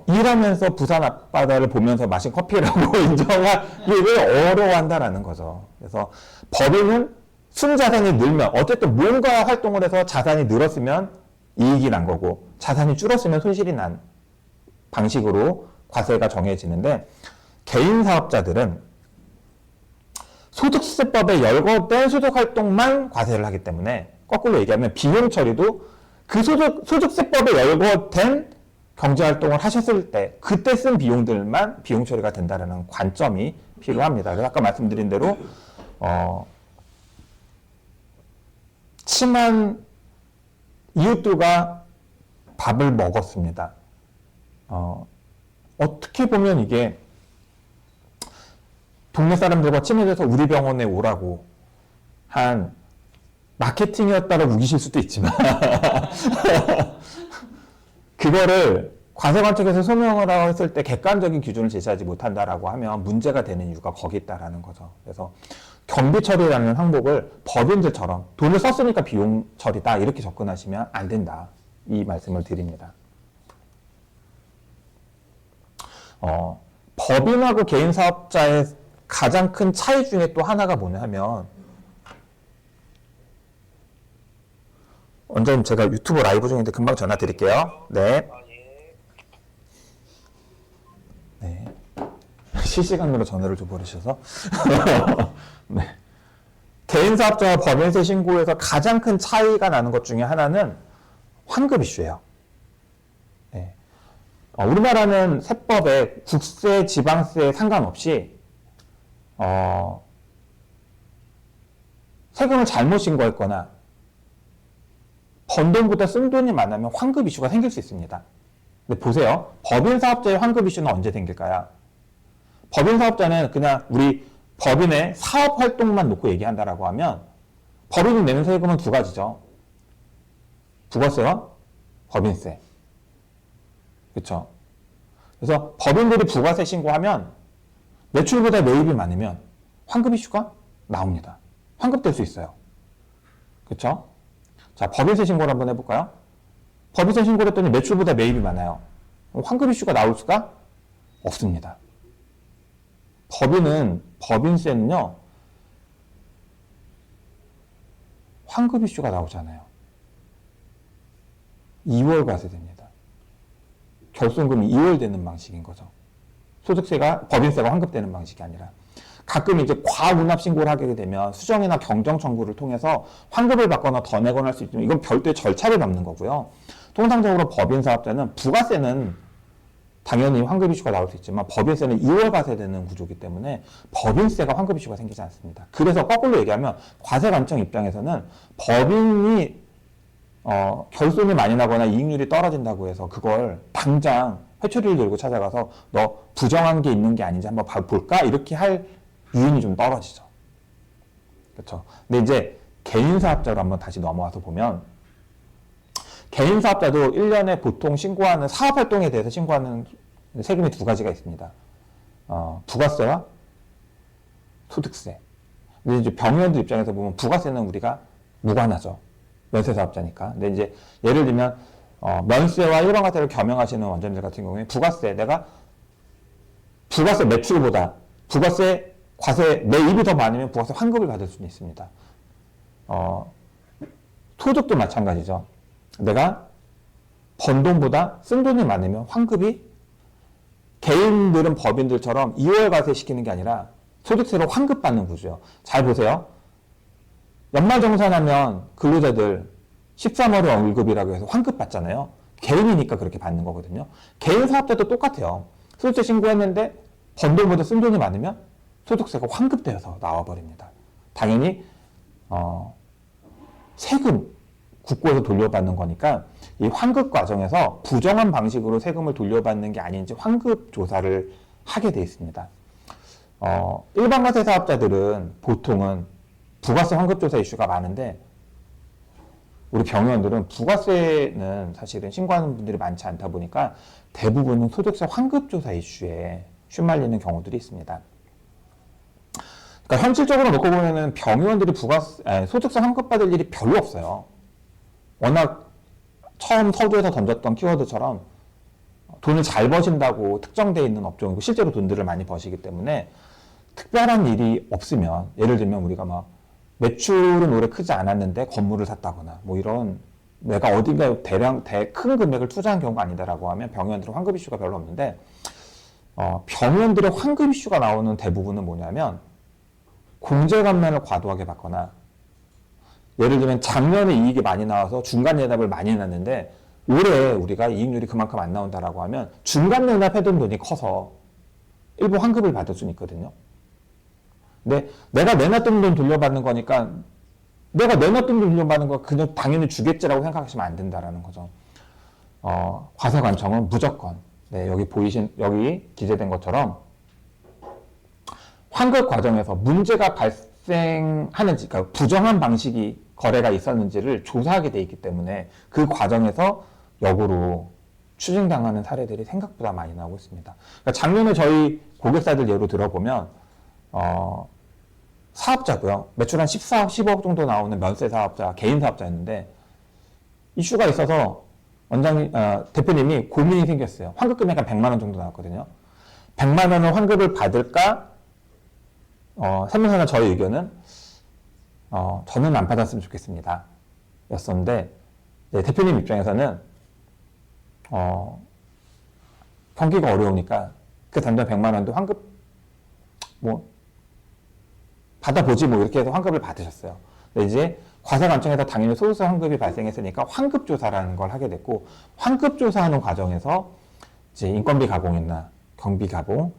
일하면서 부산 앞바다를 보면서 마신 커피라고 인정하기를 어려워한다라는 거죠. 그래서 법인은 순자산이 늘면 어쨌든 뭔가 활동을 해서 자산이 늘었으면 이익이 난 거고 자산이 줄었으면 손실이 난 방식으로 과세가 정해지는데 개인 사업자들은 소득세법에 열거된 소득활동만 과세를 하기 때문에 거꾸로 얘기하면 비용 처리도 그 소득세법에 열거된 경제활동을 하셨을 때 그때 쓴 비용들만 비용 처리가 된다는 관점이 필요합니다. 그래서 아까 말씀드린 대로 친한 이웃들과 밥을 먹었습니다. 어떻게 보면 이게 동네 사람들과 친해져서 우리 병원에 오라고 한 마케팅이었다고 우기실 수도 있지만 그거를 과세 관점에서 소명을 하고 했을 때 객관적인 기준을 제시하지 못한다라고 하면 문제가 되는 이유가 거기 있다라는 거죠. 그래서 경비 처리라는 항목을 법인들처럼 돈을 썼으니까 비용 처리다 이렇게 접근하시면 안 된다. 이 말씀을 드립니다. 법인하고 개인 사업자의 가장 큰 차이 중에 또 하나가 뭐냐 하면 원장님 제가 유튜브 라이브 중인데 금방 전화 드릴게요. 네. 네. 실시간으로 전화를 줘버리셔서. 네. 개인 사업자와 법인세 신고에서 가장 큰 차이가 나는 것 중에 하나는 환급 이슈예요. 네. 우리나라는 세법에 국세, 지방세에 상관없이 세금을 잘못 신고했거나 번 돈보다 쓴 돈이 많으면 환급 이슈가 생길 수 있습니다. 근데 보세요. 법인 사업자의 환급 이슈는 언제 생길까요? 법인 사업자는 그냥 우리 법인의 사업 활동만 놓고 얘기한다라고 하면 법인이 내는 세금은 두 가지죠. 부가세와 법인세. 그렇죠? 그래서 법인들이 부가세 신고하면 매출보다 매입이 많으면 환급 이슈가 나옵니다. 환급될 수 있어요. 그렇죠? 자, 법인세 신고를 한번 해볼까요? 법인세 신고를 했더니 매출보다 매입이 많아요. 환급 이슈가 나올 수가 없습니다. 법인세는요, 환급 이슈가 나오잖아요. 2월 과세됩니다. 결손금이 2월 되는 방식인 거죠. 법인세가 환급되는 방식이 아니라. 가끔 이제 과운납 신고를 하게 되면 수정이나 경정 청구를 통해서 환급을 받거나 더 내거나 할 수 있지만 이건 별도의 절차를 밟는 거고요. 통상적으로 법인 사업자는 부가세는 당연히 환급 이슈가 나올 수 있지만 법인세는 2월 과세되는 구조이기 때문에 법인세가 환급 이슈가 생기지 않습니다. 그래서 거꾸로 얘기하면 과세관청 입장에서는 법인이 결손이 많이 나거나 이익률이 떨어진다고 해서 그걸 당장 회초리를 들고 찾아가서 너 부정한 게 있는 게 아닌지 한번 볼까? 이렇게 할 유인이 좀 떨어지죠. 그렇죠. 근데 이제 개인 사업자로 한번 다시 넘어와서 보면 개인 사업자도 1년에 보통 신고하는 사업 활동에 대해서 신고하는 세금이 두 가지가 있습니다. 부가세와 소득세. 근데 이제 병의원들 입장에서 보면 부가세는 우리가 무관하죠. 면세 사업자니까. 근데 이제 예를 들면 면세와 일반 과세를 겸용하시는 원장님들 같은 경우에 내가 부가세 매출보다 부가세 과세 매입이 더 많으면 부가세 환급을 받을 수는 있습니다. 소득도 마찬가지죠. 내가 번 돈보다 쓴 돈이 많으면 환급이 개인들은 법인들처럼 2월 과세 시키는 게 아니라 소득세로 환급받는 구조예요. 잘 보세요. 연말정산하면 근로자들 13월에 월급이라고 해서 환급 받잖아요. 개인이니까 그렇게 받는 거거든요. 개인 사업자도 똑같아요. 소득세 신고했는데 번 돈보다 쓴 돈이 많으면 소득세가 환급되어서 나와버립니다. 당연히 세금 국고에서 돌려받는 거니까 이 환급 과정에서 부정한 방식으로 세금을 돌려받는 게 아닌지 환급 조사를 하게 돼 있습니다. 일반 과세 사업자들은 보통은 부가세 환급 조사 이슈가 많은데 우리 병의원들은 부가세는 사실은 신고하는 분들이 많지 않다 보니까 대부분은 소득세 환급 조사 이슈에 휘말리는 경우들이 있습니다. 그러니까 현실적으로 놓고 보면은 병의원들이 소득세 환급 받을 일이 별로 없어요. 워낙 처음 서두에서 던졌던 키워드처럼 돈을 잘 버신다고 특정되어 있는 업종이고 실제로 돈들을 많이 버시기 때문에 특별한 일이 없으면 예를 들면 우리가 막 매출은 올해 크지 않았는데 건물을 샀다거나 뭐 이런 내가 어딘가에 큰 금액을 투자한 경우가 아니다라고 하면 병의원들은 환급 이슈가 별로 없는데 병의원들의 환급 이슈가 나오는 대부분은 뭐냐면 공제 감면을 과도하게 받거나 예를 들면 작년에 이익이 많이 나와서 중간 예납을 많이 해놨는데 올해 우리가 이익률이 그만큼 안 나온다라고 하면 중간 예납해둔 돈이 커서 일부 환급을 받을 수는 있거든요. 근데 내가 내놨던 돈 돌려받는 거니까 내가 내놨던 돈 돌려받는 거 그냥 당연히 주겠지라고 생각하시면 안 된다라는 거죠. 과세관청은 무조건 여기 기재된 것처럼 환급 과정에서 문제가 발생하는지, 그러니까 부정한 방식이 거래가 있었는지를 조사하게 돼 있기 때문에 그 과정에서 역으로 추징당하는 사례들이 생각보다 많이 나오고 있습니다. 그러니까 작년에 저희 고객사들 예로 들어보면 사업자고요. 매출 한 14억, 15억 정도 나오는 면세 사업자, 개인 사업자였는데 이슈가 있어서 대표님이 고민이 생겼어요. 환급 금액 한 100만 원 정도 나왔거든요. 100만 원을 환급을 받을까? 설명하는 저의 의견은 저는 안 받았으면 좋겠습니다. 였었는데 대표님 입장에서는 경기가 어려우니까 그 단돈 100만 원도 환급 받아보지 이렇게 해서 환급을 받으셨어요. 근데 이제 과세관청에서 당연히 소득세 환급이 발생했으니까 환급조사라는 걸 하게 됐고 환급조사하는 과정에서 이제 인건비 가공이나 경비 가공,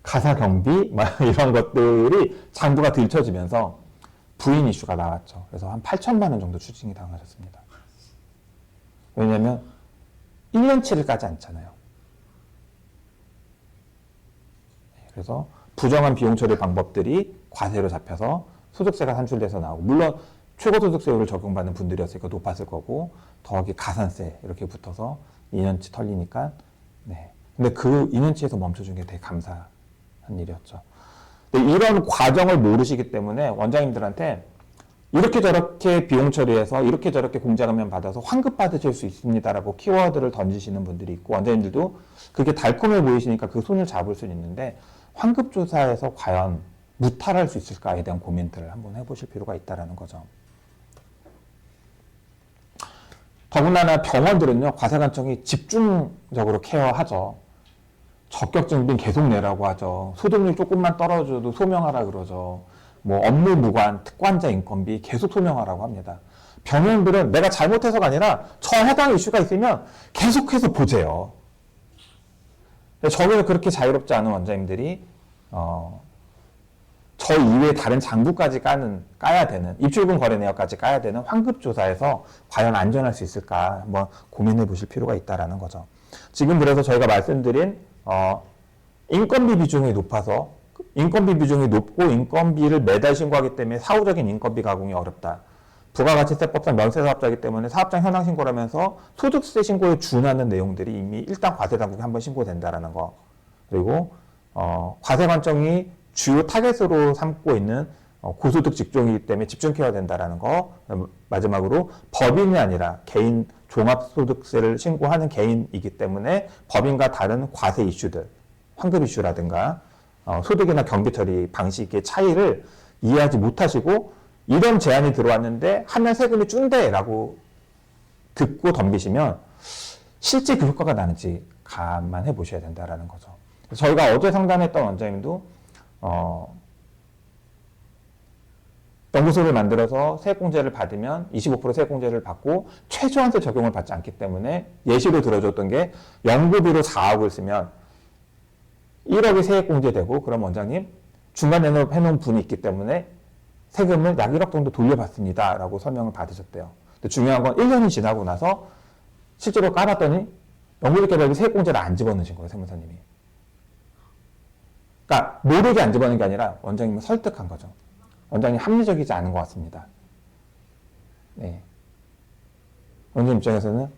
가사 경비 이런 것들이 장부가 들춰지면서 부인 이슈가 나왔죠. 그래서 한 8천만 원 정도 추징이 당하셨습니다. 왜냐하면 1년치를 까지 않잖아요. 그래서 부정한 비용 처리 방법들이 과세로 잡혀서 소득세가 산출돼서 나오고, 물론 최고소득세율을 적용받는 분들이었으니까 높았을 거고, 더하기 가산세 이렇게 붙어서 2년치 털리니까, 네. 근데 그 2년치에서 멈춰준 게 되게 감사한 일이었죠. 근데 이런 과정을 모르시기 때문에 원장님들한테 이렇게 저렇게 비용 처리해서 이렇게 저렇게 공제금연 받아서 환급 받으실 수 있습니다라고 키워드를 던지시는 분들이 있고, 원장님들도 그게 달콤해 보이시니까 그 손을 잡을 수는 있는데, 환급조사에서 과연 무탈할 수 있을까에 대한 고민들을 한번 해보실 필요가 있다는 거죠. 더군다나 병원들은요, 과세관청이 집중적으로 케어하죠. 적격증빙 계속 내라고 하죠. 소득률 조금만 떨어져도 소명하라 그러죠. 뭐 업무 무관, 특관자 인건비 계속 소명하라고 합니다. 병원들은 내가 잘못해서가 아니라 저 해당 이슈가 있으면 계속해서 보재요. 저기서 그렇게 자유롭지 않은 원장님들이 저 이외에 다른 장부까지 까야 되는, 입출금 거래 내역까지 까야 되는 환급조사에서 과연 안전할 수 있을까 한번 고민해 보실 필요가 있다는 거죠. 지금 그래서 저희가 말씀드린 인건비 비중이 높아서, 인건비 비중이 높고 인건비를 매달 신고하기 때문에 사후적인 인건비 가공이 어렵다. 부가가치세법상 면세사업자이기 때문에 사업장 현황 신고를 하면서 소득세 신고에 준하는 내용들이 이미 일단 과세당국에 한번 신고된다는 거. 그리고 과세관청이 주요 타겟으로 삼고 있는 고소득 직종이기 때문에 집중 케어야 된다는 거. 마지막으로 법인이 아니라 개인 종합소득세를 신고하는 개인이기 때문에 법인과 다른 과세 이슈들, 환급 이슈라든가 소득이나 경비 처리 방식의 차이를 이해하지 못하시고, 이런 제안이 들어왔는데 하면 세금이 준대라고 듣고 덤비시면 실제 그 효과가 나는지 감안해 보셔야 된다는 거죠. 저희가 어제 상담했던 원장님도 연구소를 만들어서 세액공제를 받으면 25% 세액공제를 받고 최소한세 적용을 받지 않기 때문에 예시로 들어줬던 게, 연구비로 4억을 쓰면 1억이 세액공제되고, 그럼 원장님 중간에 해놓은 분이 있기 때문에 세금을 약 1억 정도 돌려받습니다 라고 설명을 받으셨대요. 근데 중요한 건 1년이 지나고 나서 실제로 까봤더니 연구비 개발비 세액공제를 안 집어넣으신 거예요, 세무사님이. 그러니까 모르게 안 집어넣은 게 아니라 원장님을 설득한 거죠. 원장님 합리적이지 않은 것 같습니다. 네. 원장님 입장에서는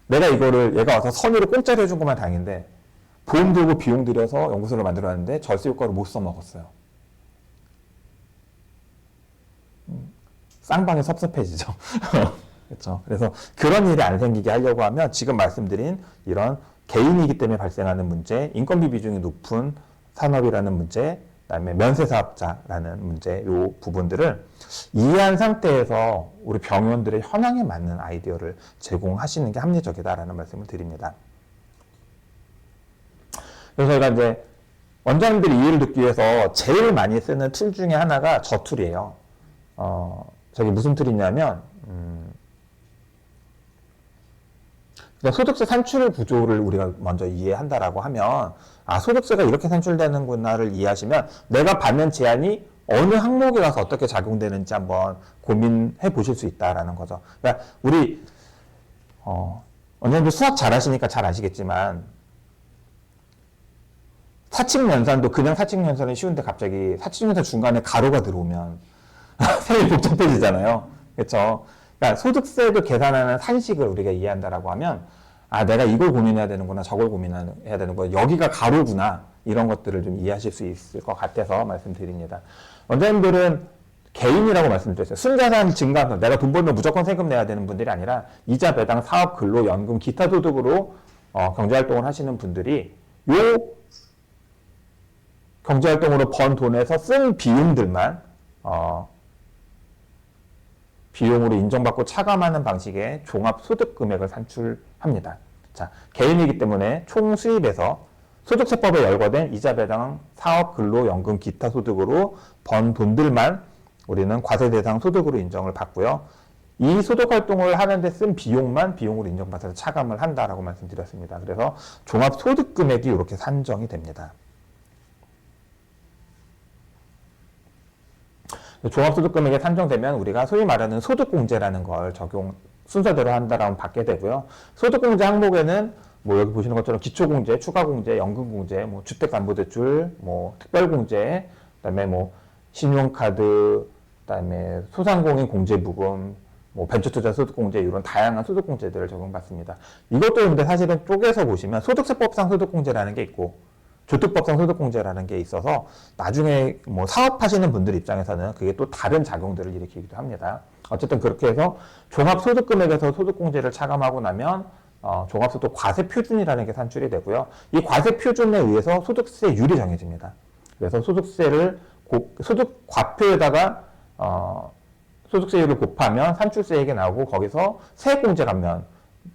내가 이거를 얘가 와서 선으로 공짜로 해준 것만 다행인데, 보험 들고 비용 들여서 연구소를 만들어놨는데 절세 효과를 못 써먹었어요. 쌍방이 섭섭해지죠. 그렇죠. 그래서 그런 일이 안 생기게 하려고 하면 지금 말씀드린 이런 개인이기 때문에 발생하는 문제, 인건비 비중이 높은 산업이라는 문제, 그다음에 면세사업자라는 문제, 요 부분들을 이해한 상태에서 우리 병원들의 현황에 맞는 아이디어를 제공하시는 게 합리적이다라는 말씀을 드립니다. 그래서 저희가 이제 원장님들이 이해를 듣기 위해서 제일 많이 쓰는 툴 중에 하나가 저 툴이에요. 저기 무슨 툴이냐면, 그러니까 소득세 산출 구조를 우리가 먼저 이해한다라고 하면, 소득세가 이렇게 산출되는구나를 이해하시면 내가 받는 제한이 어느 항목에 가서 어떻게 작용되는지 한번 고민해 보실 수 있다라는 거죠. 그러니까 우리 원장님들 수학 잘하시니까 잘 아시겠지만, 사칙연산도 그냥 사칙연산은 쉬운데 갑자기 사칙연산 중간에 가로가 들어오면 세상이 복잡해지잖아요. 그렇죠? 그러니까 소득세를 계산하는 산식을 우리가 이해한다라고 하면, 내가 이걸 고민해야 되는구나, 저걸 고민해야 되는구나, 여기가 가로구나, 이런 것들을 좀 이해하실 수 있을 것 같아서 말씀드립니다. 원장님들은 개인이라고 말씀드렸어요. 순자산 증가, 내가 돈 벌면 무조건 세금 내야 되는 분들이 아니라 이자, 배당, 사업, 근로, 연금, 기타 소득으로 경제활동을 하시는 분들이 요 경제활동으로 번 돈에서 쓴 비용들만 비용으로 인정받고 차감하는 방식의 종합소득금액을 산출합니다. 자, 개인이기 때문에 총 수입에서 소득세법에 열거된 이자, 배당, 사업, 근로, 연금, 기타 소득으로 번 돈들만 우리는 과세 대상 소득으로 인정을 받고요. 이 소득활동을 하는데 쓴 비용만 비용으로 인정받아서 차감을 한다라고 말씀드렸습니다. 그래서 종합소득금액이 이렇게 산정이 됩니다. 종합소득금액이 산정되면 우리가 소위 말하는 소득공제라는 걸 적용 순서대로 한다라면 받게 되고요. 소득공제 항목에는 뭐 여기 보시는 것처럼 기초공제, 추가공제, 연금공제, 뭐 주택담보대출, 뭐 특별공제, 그다음에 뭐 신용카드, 그다음에 소상공인 공제부금, 뭐 벤처투자 소득공제 이런 다양한 소득공제들을 적용받습니다. 이것도 근데 사실은 쪼개서 보시면 소득세법상 소득공제라는 게 있고 조특법상 소득공제라는 게 있어서 나중에 뭐 사업하시는 분들 입장에서는 그게 또 다른 작용들을 일으키기도 합니다. 어쨌든 그렇게 해서 종합소득금액에서 소득공제를 차감하고 나면 종합소득 과세표준이라는 게 산출이 되고요. 이 과세표준에 의해서 소득세율이 정해집니다. 그래서 소득세를 소득 과표에다가 소득세율을 곱하면 산출세액이 나오고 거기서 세액공제 감면,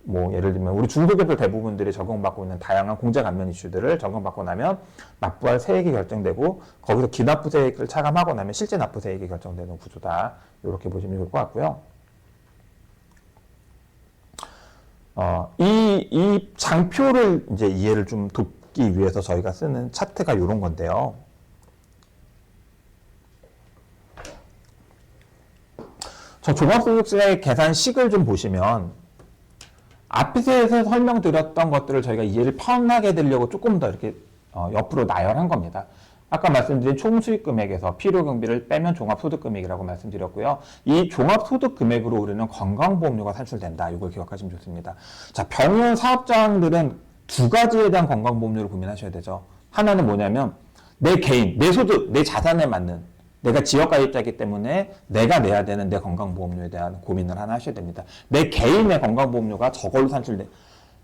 뭐 예를 들면 우리 중소기업들 대부분들이 적용받고 있는 다양한 공제 감면 이슈들을 적용받고 나면 납부할 세액이 결정되고 거기서 기납부세액을 차감하고 나면 실제 납부세액이 결정되는 구조다. 이렇게 보시면 좋을 것 같고요. 이 장표를 이제 이해를 좀 돕기 위해서 저희가 쓰는 차트가 이런 건데요. 저 종합소득세 계산식을 좀 보시면 앞에서 설명드렸던 것들을 저희가 이해를 편하게 해드리려고 조금 더 이렇게 옆으로 나열한 겁니다. 아까 말씀드린 총수익금액에서 필요경비를 빼면 종합소득금액이라고 말씀드렸고요. 이 종합소득금액으로 우리는 건강보험료가 산출된다. 이걸 기억하시면 좋습니다. 자, 병원 사업장들은 두 가지에 대한 건강보험료를 고민하셔야 되죠. 하나는 뭐냐면 내 개인, 내 소득, 내 자산에 맞는 내가 지역가입자이기 때문에 내가 내야 되는 내 건강보험료에 대한 고민을 하나 하셔야 됩니다. 내 개인의 건강보험료가 저걸로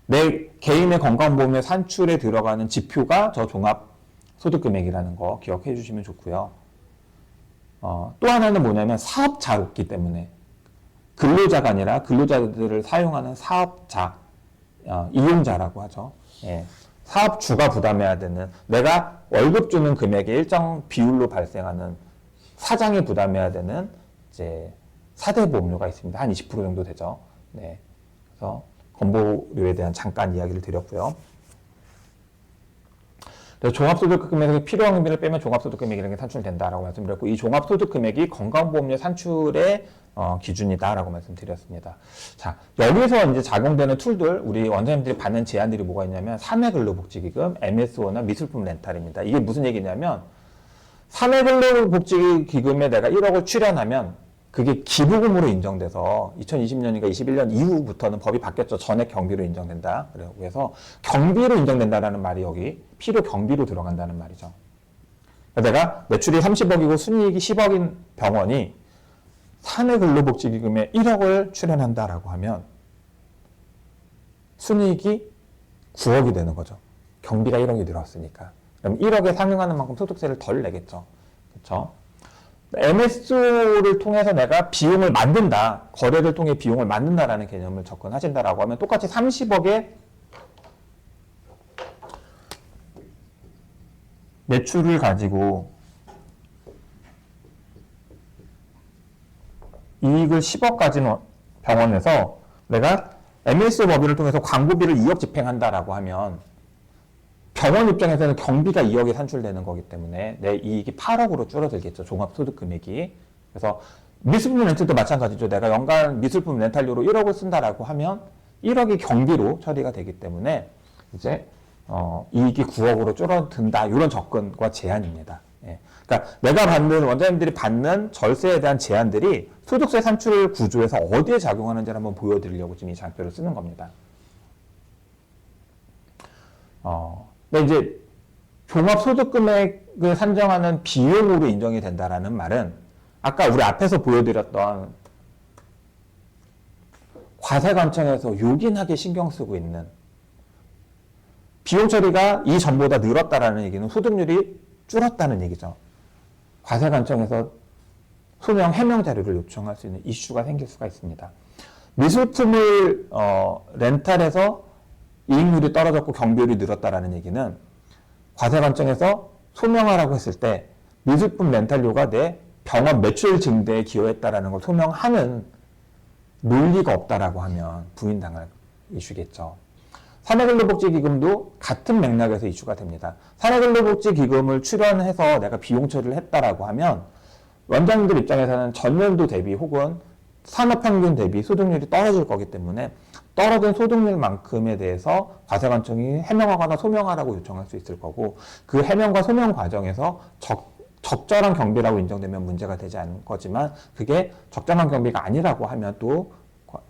내 개인의 건강보험료 산출에 들어가는 지표가 저 종합소득금액이라는 거 기억해 주시면 좋고요. 또 하나는 뭐냐면 사업자였기 때문에 근로자가 아니라 근로자들을 사용하는 사업자, 이용자라고 하죠. 예. 사업주가 부담해야 되는 내가 월급 주는 금액의 일정 비율로 발생하는 사장이 부담해야 되는 이제 사대보험료가 있습니다. 한 20% 정도 되죠. 네. 그래서 건보료에 대한 잠깐 이야기를 드렸고요. 그래서 종합소득금액에서 필요한 금액을 빼면 종합소득금액이라는 게 산출된다라고 말씀드렸고 이 종합소득금액이 건강보험료 산출의 기준이다라고 말씀드렸습니다. 자, 여기서 이제 작용되는 툴들, 우리 원장님들이 받는 제안들이 뭐가 있냐면 사내근로복지기금, MSO나 미술품 렌탈입니다. 이게 무슨 얘기냐면 사내근로복지기금에 내가 1억을 출연하면 그게 기부금으로 인정돼서 2020년인가 21년 이후부터는 법이 바뀌었죠. 전액 경비로 인정된다. 그래서 경비로 인정된다라는 말이 여기 필요 경비로 들어간다는 말이죠. 내가 매출이 30억이고 순이익이 10억인 병원이 사내근로복지기금에 1억을 출연한다라고 하면 순이익이 9억이 되는 거죠. 경비가 1억이 들어왔으니까. 그럼 1억에 상응하는 만큼 소득세를 덜 내겠죠. 그렇죠? MSO를 통해서 내가 비용을 만든다, 거래를 통해 비용을 만든다라는 개념을 접근하신다라고 하면 똑같이 30억의 매출을 가지고 이익을 10억 가진 병원에서 내가 MSO 법인을 통해서 광고비를 2억 집행한다라고 하면 병원 입장에서는 경비가 2억이 산출되는 거기 때문에 내 이익이 8억으로 줄어들겠죠. 종합소득금액이. 그래서 미술품 렌탈도 마찬가지죠. 내가 연간 미술품 렌탈료로 1억을 쓴다라고 하면 1억이 경비로 처리가 되기 때문에 이제 이익이 9억으로 줄어든다. 이런 접근과 제한입니다. 예. 그러니까 내가 받는 원장님들이 받는 절세에 대한 제한들이 소득세 산출 구조에서 어디에 작용하는지를 한번 보여드리려고 지금 이 장표를 쓰는 겁니다. 근데 이제 종합소득금액을 산정하는 비용으로 인정이 된다라는 말은 아까 우리 앞에서 보여드렸던 과세관청에서 요긴하게 신경 쓰고 있는 비용 처리가 이전보다 늘었다라는 얘기는 소득률이 줄었다는 얘기죠. 과세관청에서 소명 해명 자료를 요청할 수 있는 이슈가 생길 수가 있습니다. 미술품을 렌탈해서 이익률이 떨어졌고 경비율이 늘었다라는 얘기는 과세관청에서 소명하라고 했을 때 미술품 렌탈료가 내 병원 매출 증대에 기여했다라는 걸 소명하는 논리가 없다라고 하면 부인당할 이슈겠죠. 사내근로복지기금도 같은 맥락에서 이슈가 됩니다. 사내근로복지기금을 출연해서 내가 비용 처리를 했다라고 하면 원장님들 입장에서는 전년도 대비 혹은 산업평균 대비 소득률이 떨어질 거기 때문에 떨어진 소득률만큼에 대해서 과세관청이 해명하거나 소명하라고 요청할 수 있을 거고, 그 해명과 소명 과정에서 적절한 경비라고 인정되면 문제가 되지 않을 거지만, 그게 적절한 경비가 아니라고 하면 또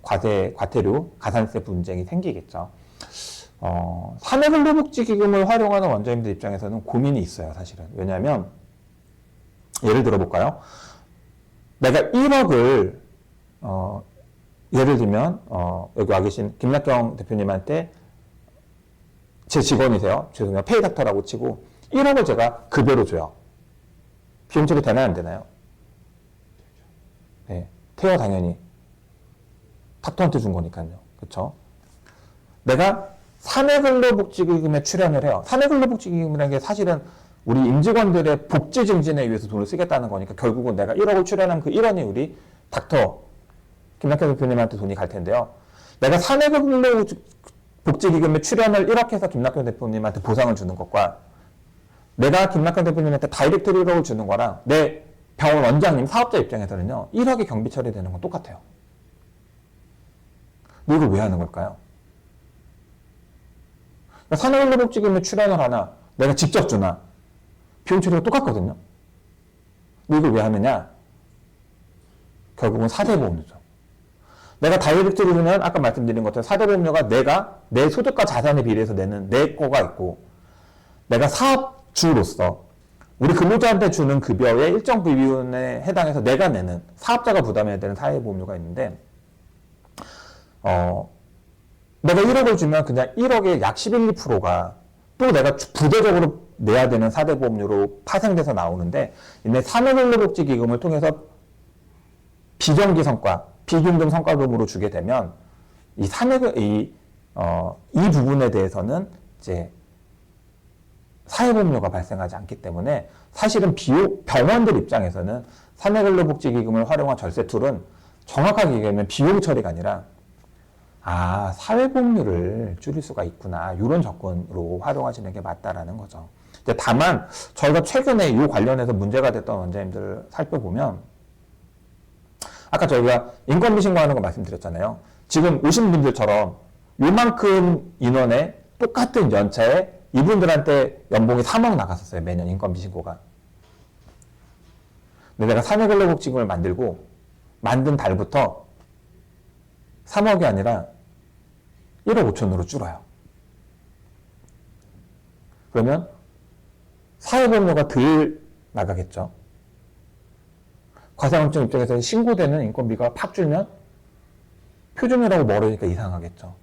과태료, 가산세 분쟁이 생기겠죠. 사내근로복지기금을 활용하는 원장님들 입장에서는 고민이 있어요, 사실은. 왜냐하면 예를 들어볼까요? 내가 1억을 예를 들면 여기 와 계신 김낙경 대표님한테, 제 직원이세요. 죄송해요. 페이닥터라고 치고 1억을 제가 급여로 줘요. 비용 처리 되나요, 안 되나요? 네, 돼요, 당연히. 닥터한테 준 거니까요. 그렇죠? 내가 사내근로복지기금에 출연을 해요. 사내근로복지기금이라는 게 사실은 우리 임직원들의 복지 증진에 위해서 돈을 쓰겠다는 거니까, 결국은 내가 1억을 출연한 그 1원이 우리 닥터 김낙현 대표님한테 돈이 갈 텐데요. 내가 사내근로복지기금에 출연을 1억 해서 김낙현 대표님한테 보상을 주는 것과, 내가 김낙현 대표님한테 다이렉트 1억을 주는 거랑 내 병원 원장님, 사업자 입장에서는요, 1억의 경비 처리되는 건 똑같아요. 근데 이걸 왜 하는 걸까요? 사내근로복지기금에 출연을 하나, 내가 직접 주나, 비용 처리가 똑같거든요. 근데 이걸 왜 하느냐? 결국은 4대 보험료죠. 내가 다이렉트로 주면 아까 말씀드린 것처럼 4대 보험료가 내가 내 소득과 자산에 비례해서 내는 내 거가 있고, 내가 사업주로서 우리 근로자한테 주는 급여의 일정 비율에 해당해서 내가 내는, 사업자가 부담해야 되는 사회보험료가 있는데, 내가 1억을 주면 그냥 1억의 약 11, 2%가 또 내가 부대적으로 내야 되는 4대 보험료로 파생돼서 나오는데, 이내 사내근로복지기금을 통해서 비정기 성과, 비균등 성과금으로 주게 되면 이 부분에 대해서는 이제 사회보험료가 발생하지 않기 때문에, 사실은 병원들 입장에서는 사내근로복지기금을 활용한 절세 툴은 정확하게 얘기하면 비용 처리가 아니라, 사회보험료를 줄일 수가 있구나, 이런 접근으로 활용하시는 게 맞다라는 거죠. 다만 저희가 최근에 이 관련해서 문제가 됐던 원장님들을 살펴보면, 아까 저희가 인건비 신고하는 거 말씀드렸잖아요. 지금 오신 분들처럼 요만큼 인원에 똑같은 연차에 이분들한테 연봉이 3억 나갔었어요, 매년 인건비 신고가. 근데 내가 사내근로복지금을 만든 달부터 3억이 아니라 1억 5천으로 줄어요. 그러면 사회보험료가 덜 나가겠죠. 과세관청 입장에서는 신고되는 인건비가 팍 줄면 표준이라고 멀으니까 이상하겠죠.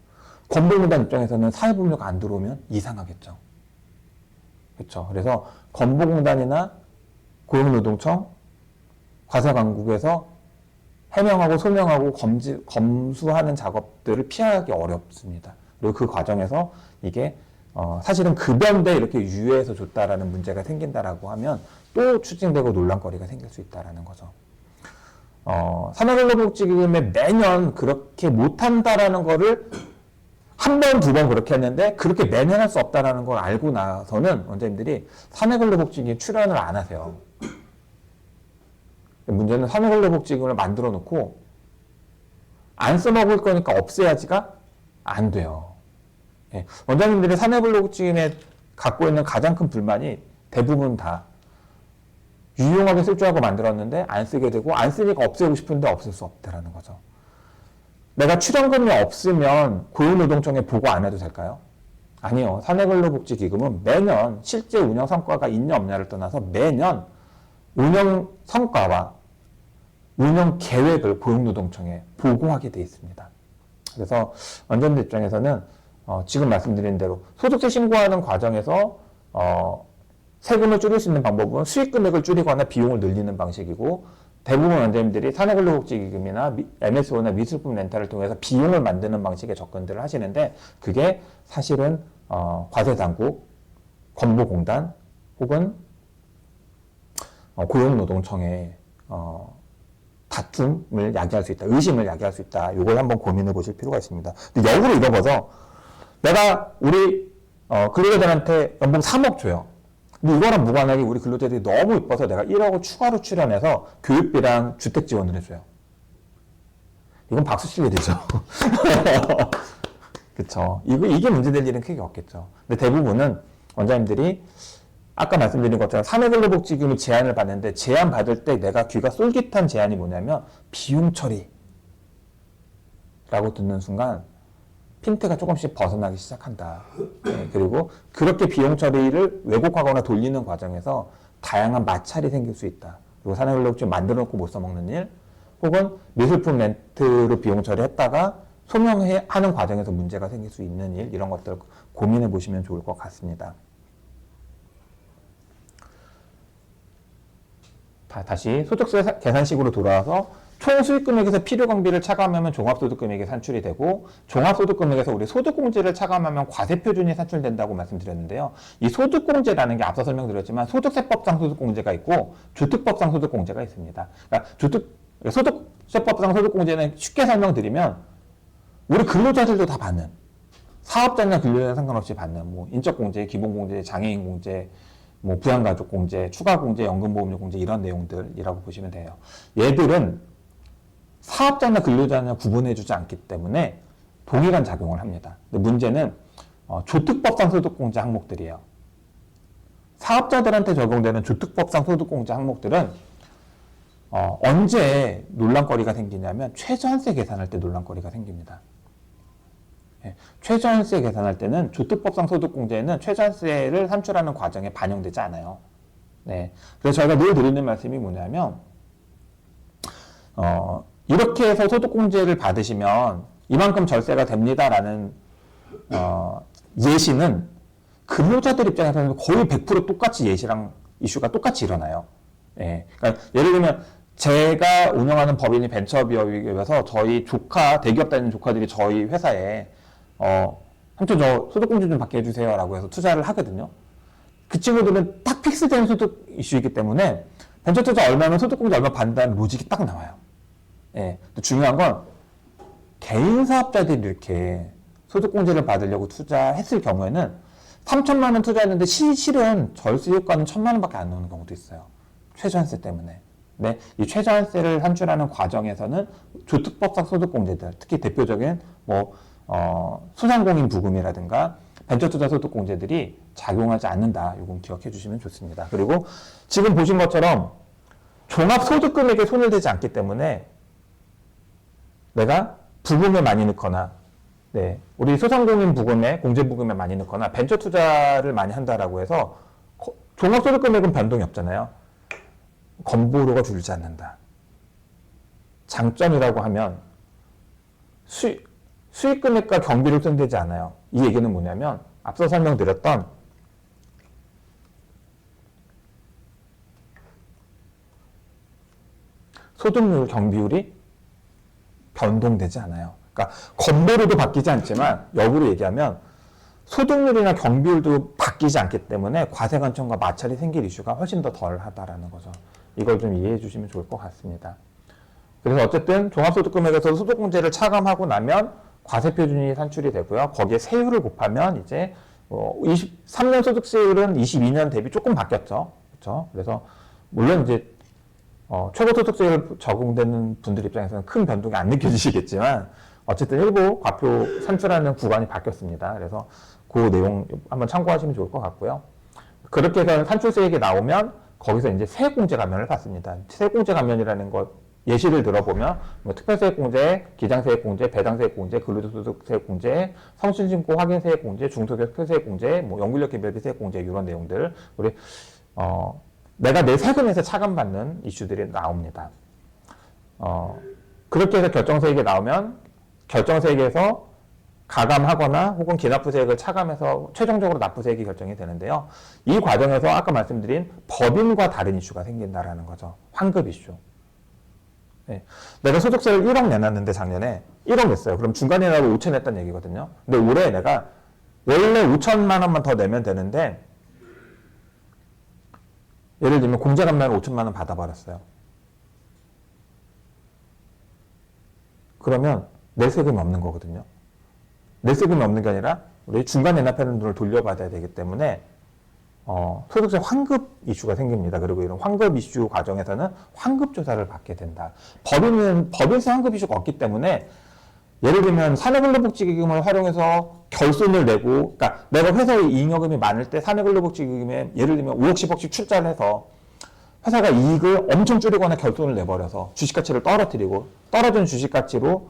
건보공단 입장에서는 사회보험료가 안 들어오면 이상하겠죠. 그렇죠. 그래서 건보공단이나 고용노동청, 과세강국에서 해명하고 소명하고 검수하는 작업들을 피하기 어렵습니다. 그리고 그 과정에서 이게 사실은 급여인데 이렇게 유예해서 줬다라는 문제가 생긴다라고 하면 또 추징되고 논란거리가 생길 수 있다라는 거죠. 사내근로복지기금에 매년 그렇게 못한다라는 거를 한 번, 두 번 그렇게 했는데, 그렇게 매년 할 수 없다라는 걸 알고 나서는 원장님들이 사내근로복지기금에 출연을 안 하세요. 문제는 사내근로복지금을 만들어 놓고 안 써먹을 거니까 없애야지가 안 돼요. 예. 원장님들이 사내근로복지금에 갖고 있는 가장 큰 불만이 대부분 다 유용하게 쓸 줄 알고 만들었는데 안 쓰게 되고, 안 쓰니까 없애고 싶은데 없앨 수 없다라는 거죠. 내가 출연금이 없으면 고용노동청에 보고 안 해도 될까요? 아니요. 사내근로복지기금은 매년 실제 운영 성과가 있냐 없냐를 떠나서 매년 운영 성과와 운영 계획을 고용노동청에 보고하게 돼 있습니다. 그래서 원장님들 입장에서는 지금 말씀드린 대로 소득세 신고하는 과정에서 세금을 줄일 수 있는 방법은 수익 금액을 줄이거나 비용을 늘리는 방식이고, 대부분 원장님들이 사내근로복지기금이나 MSO나 미술품 렌탈을 통해서 비용을 만드는 방식의 접근들을 하시는데, 그게 사실은 과세당국, 건보공단 혹은 고용노동청의 다툼을 야기할 수 있다, 의심을 야기할 수 있다. 이걸 한번 고민해 보실 필요가 있습니다. 근데 역으로 이뤄봐서 내가 우리 근로자들한테 연봉 3억 줘요. 근데 이거랑 무관하게 우리 근로자들이 너무 이뻐서 내가 1억을 추가로 출연해서 교육비랑 주택 지원을 해줘요. 이건 박수 치게 되죠. 그쵸. 이게 문제될 일은 크게 없겠죠. 근데 대부분은 원장님들이 아까 말씀드린 것처럼 사내근로복지금을 제안을 받는데 제안 받을 때 내가 귀가 쏠깃한 제안이 뭐냐면 비용 처리라고 듣는 순간 핀트가 조금씩 벗어나기 시작한다. 네, 그리고 그렇게 비용 처리를 왜곡하거나 돌리는 과정에서 다양한 마찰이 생길 수 있다. 그리고 사내근로복지금 만들어 놓고 못 써먹는 일, 혹은 미술품 렌트로 비용 처리했다가 소명하는 과정에서 문제가 생길 수 있는 일, 이런 것들 고민해 보시면 좋을 것 같습니다. 다시 소득세 계산식으로 돌아와서 총 수익금액에서 필요경비를 차감하면 종합소득금액이 산출이 되고, 종합소득금액에서 우리 소득공제를 차감하면 과세표준이 산출된다고 말씀드렸는데요. 이 소득공제라는 게 앞서 설명드렸지만 소득세법상 소득공제가 있고 주택법상 소득공제가 있습니다. 그러니까 소득세법상 소득공제는 쉽게 설명드리면 우리 근로자들도 다 받는, 사업자나 근로자나 상관없이 받는 뭐 인적공제, 기본공제, 장애인공제, 뭐 부양가족공제, 추가공제, 연금보험료 공제, 이런 내용들이라고 보시면 돼요. 얘들은 사업자나 근로자나 구분해주지 않기 때문에 동일한 작용을 합니다. 근데 문제는 조특법상 소득공제 항목들이에요. 사업자들한테 적용되는 조특법상 소득공제 항목들은 언제 논란거리가 생기냐면 최저한세 계산할 때 논란거리가 생깁니다. 예, 최저한세 계산할 때는 조특법상 소득공제는 최저한세를 산출하는 과정에 반영되지 않아요. 네, 그래서 저희가 늘 드리는 말씀이 뭐냐면 이렇게 해서 소득공제를 받으시면 이만큼 절세가 됩니다라는 예시는 근로자들 입장에서는 거의 100% 똑같이 예시랑 이슈가 똑같이 일어나요. 예, 그러니까 예를 들면 제가 운영하는 법인이 벤처기업이어서 저희 대기업 다니는 조카들이 저희 회사에 삼촌 저 소득공제 좀 받게 해주세요 라고 해서 투자를 하거든요. 그 친구들은 딱 픽스된 소득 이슈이기 때문에 벤처 투자 얼마면 소득공제 얼마 받는다는 로직이 딱 나와요. 예. 또 중요한 건 개인 사업자들이 이렇게 소득공제를 받으려고 투자했을 경우에는 3천만 원 투자했는데 실은 절세 효과는 1,000만 원밖에 안 나오는 경우도 있어요. 최저한세 때문에. 네, 이 최저한세를 산출하는 과정에서는 조특법상 소득공제들, 특히 대표적인 소상공인 부금이라든가 벤처투자 소득공제들이 작용하지 않는다. 이건 기억해 주시면 좋습니다. 그리고 지금 보신 것처럼 종합소득금액에 손을 대지 않기 때문에 내가 부금을 많이 넣거나, 네, 우리 소상공인 부금에, 공제부금에 많이 넣거나 벤처투자를 많이 한다라고 해서 종합소득금액은 변동이 없잖아요. 건보료가 줄지 않는다. 장점이라고 하면 수익금액과 경비를 손대지 않아요. 이 얘기는 뭐냐면 앞서 설명드렸던 소득률 경비율이 변동되지 않아요. 그러니까 건보료도 바뀌지 않지만 역으로 얘기하면 소득률이나 경비율도 바뀌지 않기 때문에 과세관청과 마찰이 생길 이슈가 훨씬 더 덜하다라는 거죠. 이걸 좀 이해해 주시면 좋을 것 같습니다. 그래서 어쨌든 종합소득금액에서 소득공제를 차감하고 나면 과세표준이 산출이 되고요. 거기에 세율을 곱하면 이제 23년 소득세율은 22년 대비 조금 바뀌었죠. 그렇죠? 그래서 물론 이제 최고소득세율 적용되는 분들 입장에서는 큰 변동이 안 느껴지시겠지만 어쨌든 일부 과표 산출하는 구간이 바뀌었습니다. 그래서 그 내용 한번 참고하시면 좋을 것 같고요. 그렇게 해서 산출세액이 나오면 거기서 이제 세액공제 감면을 받습니다. 세액공제 감면이라는 것 예시를 들어보면 특별세액공제, 기장세액공제, 배당세액공제, 근로소득세액공제, 성실신고 확인세액공제, 중소기업 세액공제, 연구인력 개별비 세액공제 이런 내용들 우리 내가 내 세금에서 차감받는 이슈들이 나옵니다. 그렇게 해서 결정세액이 나오면 결정세액에서 가감하거나 혹은 기납부세액을 차감해서 최종적으로 납부세액이 결정이 되는데요. 이 과정에서 아까 말씀드린 법인과 다른 이슈가 생긴다라는 거죠. 환급 이슈. 네. 내가 소득세를 1억 내놨는데 작년에 1억 냈어요. 그럼 중간에 나고 5천 냈다는 얘기거든요. 근데 올해 내가 원래 5천만 원만 더 내면 되는데 예를 들면 공제 감면을 5천만 원 받아버렸어요. 그러면 내 세금이 없는 거거든요. 내 세금이 없는 게 아니라 우리 중간에 납하는 돈을 돌려받아야 되기 때문에 소득세 환급 이슈가 생깁니다. 그리고 이런 환급 이슈 과정에서는 환급 조사를 받게 된다. 법인세 환급 이슈가 없기 때문에 예를 들면 사내근로복지기금을 활용해서 결손을 내고, 그러니까 내가 회사의 잉여금이 많을 때 사내근로복지기금에 예를 들면 5억, 10억씩 출자를 해서 회사가 이익을 엄청 줄이거나 결손을 내버려서 주식가치를 떨어뜨리고 떨어진 주식가치로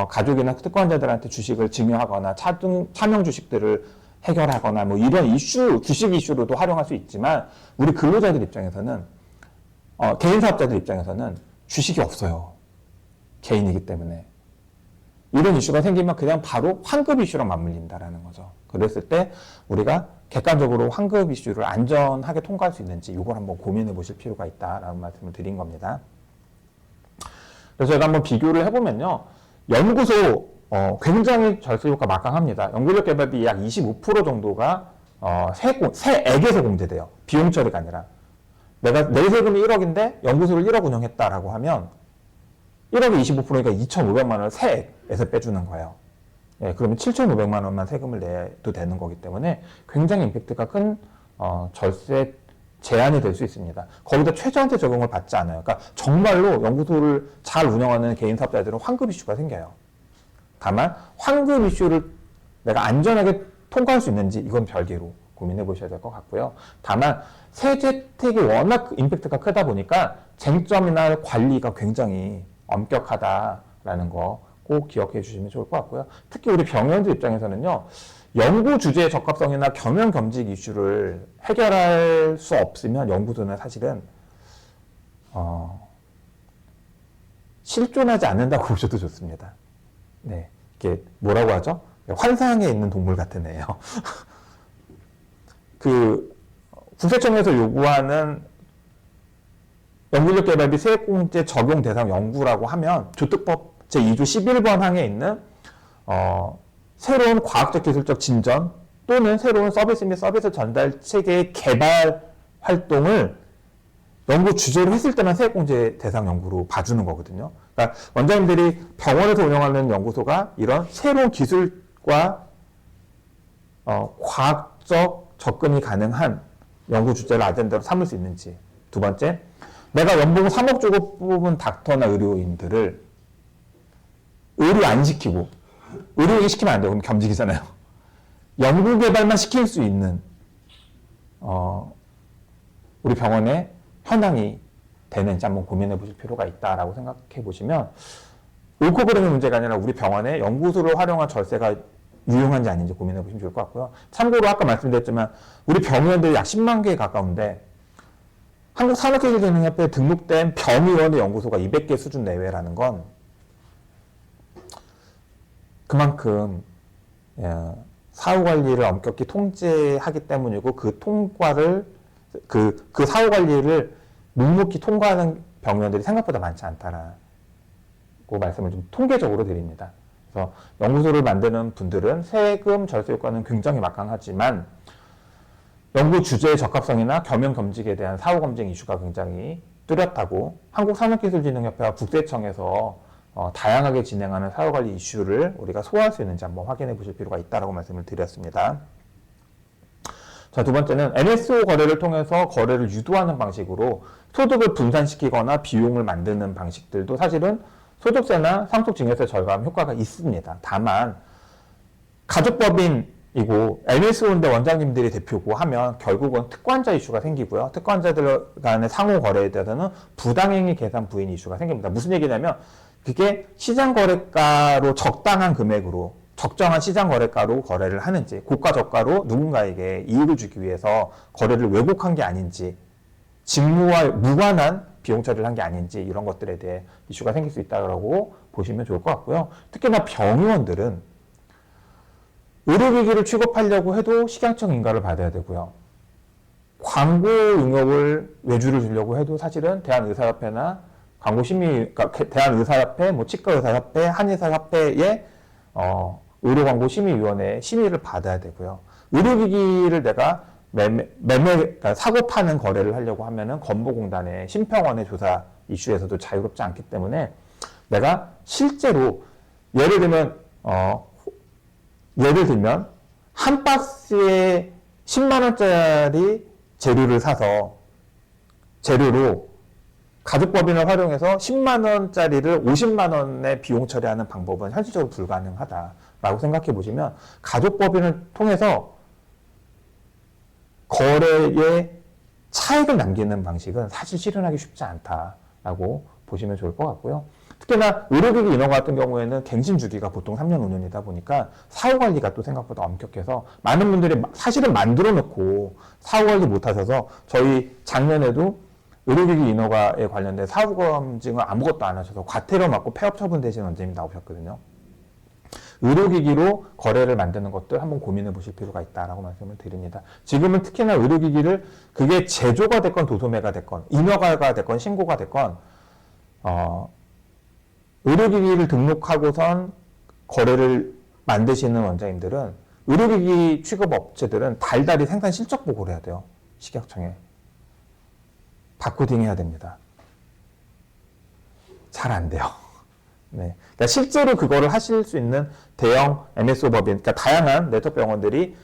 가족이나 특권자들한테 주식을 증여하거나 차명 주식들을 해결하거나 뭐 이런 이슈, 주식 이슈로도 활용할 수 있지만 우리 근로자들 입장에서는 개인 사업자들 입장에서는 주식이 없어요. 개인이기 때문에. 이런 이슈가 생기면 그냥 바로 환급 이슈랑 맞물린다라는 거죠. 그랬을 때 우리가 객관적으로 환급 이슈를 안전하게 통과할 수 있는지 이걸 한번 고민해 보실 필요가 있다라는 말씀을 드린 겁니다. 그래서 제가 한번 비교를 해보면요. 연구소 굉장히 절세 효과 막강합니다. 연구력 개발비 약 25% 정도가 세액에서 공제돼요. 비용 처리가 아니라. 내 세금이 1억인데 연구소를 1억 운영했다라고 하면 1억에 25%니까 2,500만 원을 세액에서 빼주는 거예요. 예, 그러면 7,500만 원만 세금을 내도 되는 거기 때문에 굉장히 임팩트가 큰 절세 제한이 될 수 있습니다. 거기다 최저한대 적용을 받지 않아요. 그러니까 정말로 연구소를 잘 운영하는 개인 사업자들은 환급 이슈가 생겨요. 다만 환급 이슈를 내가 안전하게 통과할 수 있는지 이건 별개로 고민해 보셔야 될 것 같고요. 다만 세제 혜택이 워낙 임팩트가 크다 보니까 쟁점이나 관리가 굉장히 엄격하다라는 거 꼭 기억해 주시면 좋을 것 같고요. 특히 우리 병원들 입장에서는요. 연구 주제의 적합성이나 겸용 겸직 이슈를 해결할 수 없으면 연구소는 사실은 실존하지 않는다고 보셔도 좋습니다. 네, 이게 뭐라고 하죠? 환상에 있는 동물 같은 애예요. 국세청에서 요구하는 연구력 개발비 세액공제 적용 대상 연구라고 하면 조특법 제2조 11번 항에 있는 새로운 과학적 기술적 진전 또는 새로운 서비스 및 서비스 전달 체계의 개발 활동을 연구 주제로 했을 때만 세액공제 대상 연구로 봐주는 거거든요. 그러니까 원장님들이 병원에서 운영하는 연구소가 이런 새로운 기술과 과학적 접근이 가능한 연구 주제를 아젠다로 삼을 수 있는지. 두 번째, 내가 연봉 3억 주고 뽑은 닥터나 의료인들을 의료 안 시키고, 의료 시키면 안 돼요. 그럼 겸직이잖아요. 연구 개발만 시킬 수 있는 우리 병원의 현황이 되는지 한번 고민해 보실 필요가 있다라고 생각해 보시면 옳고 그름의 문제가 아니라 우리 병원의 연구소를 활용한 절세가 유용한지 아닌지 고민해 보시면 좋을 것 같고요. 참고로 아까 말씀드렸지만 우리 병원들이 약 10만 개에 가까운데 한국산업기술진흥협회에 등록된 병의원의 연구소가 200개 수준 내외라는 건 그만큼 사후관리를 엄격히 통제하기 때문이고 그 통과를 그 사후관리를 묵묵히 통과하는 병원들이 생각보다 많지 않다라고 말씀을 좀 통계적으로 드립니다. 그래서 연구소를 만드는 분들은 세금 절세 효과는 굉장히 막강하지만 연구 주제의 적합성이나 겸용 겸직에 대한 사후 검증 이슈가 굉장히 뚜렷하고 한국산업기술진흥협회와 국세청에서 다양하게 진행하는 사후관리 이슈를 우리가 소화할 수 있는지 한번 확인해 보실 필요가 있다고 말씀을 드렸습니다. 자, 두 번째는 MSO 거래를 통해서 거래를 유도하는 방식으로 소득을 분산시키거나 비용을 만드는 방식들도 사실은 소득세나 상속증여세 절감 효과가 있습니다. 다만 가족법인이고 MSO인데 원장님들이 대표고 하면 결국은 특권자 이슈가 생기고요. 특권자들 간의 상호 거래에 대해서는 부당행위 계산 부인 이슈가 생깁니다. 무슨 얘기냐면 그게 시장 거래가로 적당한 금액으로 적정한 시장 거래가로 거래를 하는지 고가 저가로 누군가에게 이익을 주기 위해서 거래를 왜곡한 게 아닌지 직무와 무관한 비용 처리를 한 게 아닌지 이런 것들에 대해 이슈가 생길 수 있다고 보시면 좋을 것 같고요. 특히나 병의원들은 의료기기를 취급하려고 해도 식약청 인가를 받아야 되고요. 광고 용역을 외주를 주려고 해도 사실은 대한의사협회나 그러니까 대한의사협회, 치과의사협회, 한의사협회의 의료광고 심의위원회 심의를 받아야 되고요. 의료기기를 내가 그러니까 사고 파는 거래를 하려고 하면은 건보공단의 심평원의 조사 이슈에서도 자유롭지 않기 때문에 내가 실제로 예를 들면 한 박스에 10만 원짜리 재료를 사서 재료로 가족법인을 활용해서 10만 원짜리를 50만 원에 비용 처리하는 방법은 현실적으로 불가능하다라고 생각해 보시면 가족법인을 통해서 거래에 차익을 남기는 방식은 사실 실현하기 쉽지 않다라고 보시면 좋을 것 같고요. 특히나 의료기기 인허가 같은 경우에는 갱신 주기가 보통 3년, 5년이다 보니까 사후 관리가 또 생각보다 엄격해서 많은 분들이 사실은 만들어 놓고 사후 관리 못 하셔서 저희 작년에도 의료기기 인허가에 관련된 사후 검증을 아무것도 안 하셔서 과태료 맞고 폐업 처분되신 원장님이 나오셨거든요. 의료기기로 거래를 만드는 것들 한번 고민해 보실 필요가 있다라고 말씀을 드립니다. 지금은 특히나 의료기기를 그게 제조가 됐건 도소매가 됐건 인허가가 됐건 신고가 됐건 의료기기를 등록하고선 거래를 만드시는 원장님들은 의료기기 취급 업체들은 달달이 생산 실적 보고를 해야 돼요. 식약청에. 바코딩 해야 됩니다. 잘 안 돼요. 네. 그러니까 실제로 그거를 하실 수 있는 대형 MSO 법인, 그러니까 다양한 네트워크 병원들이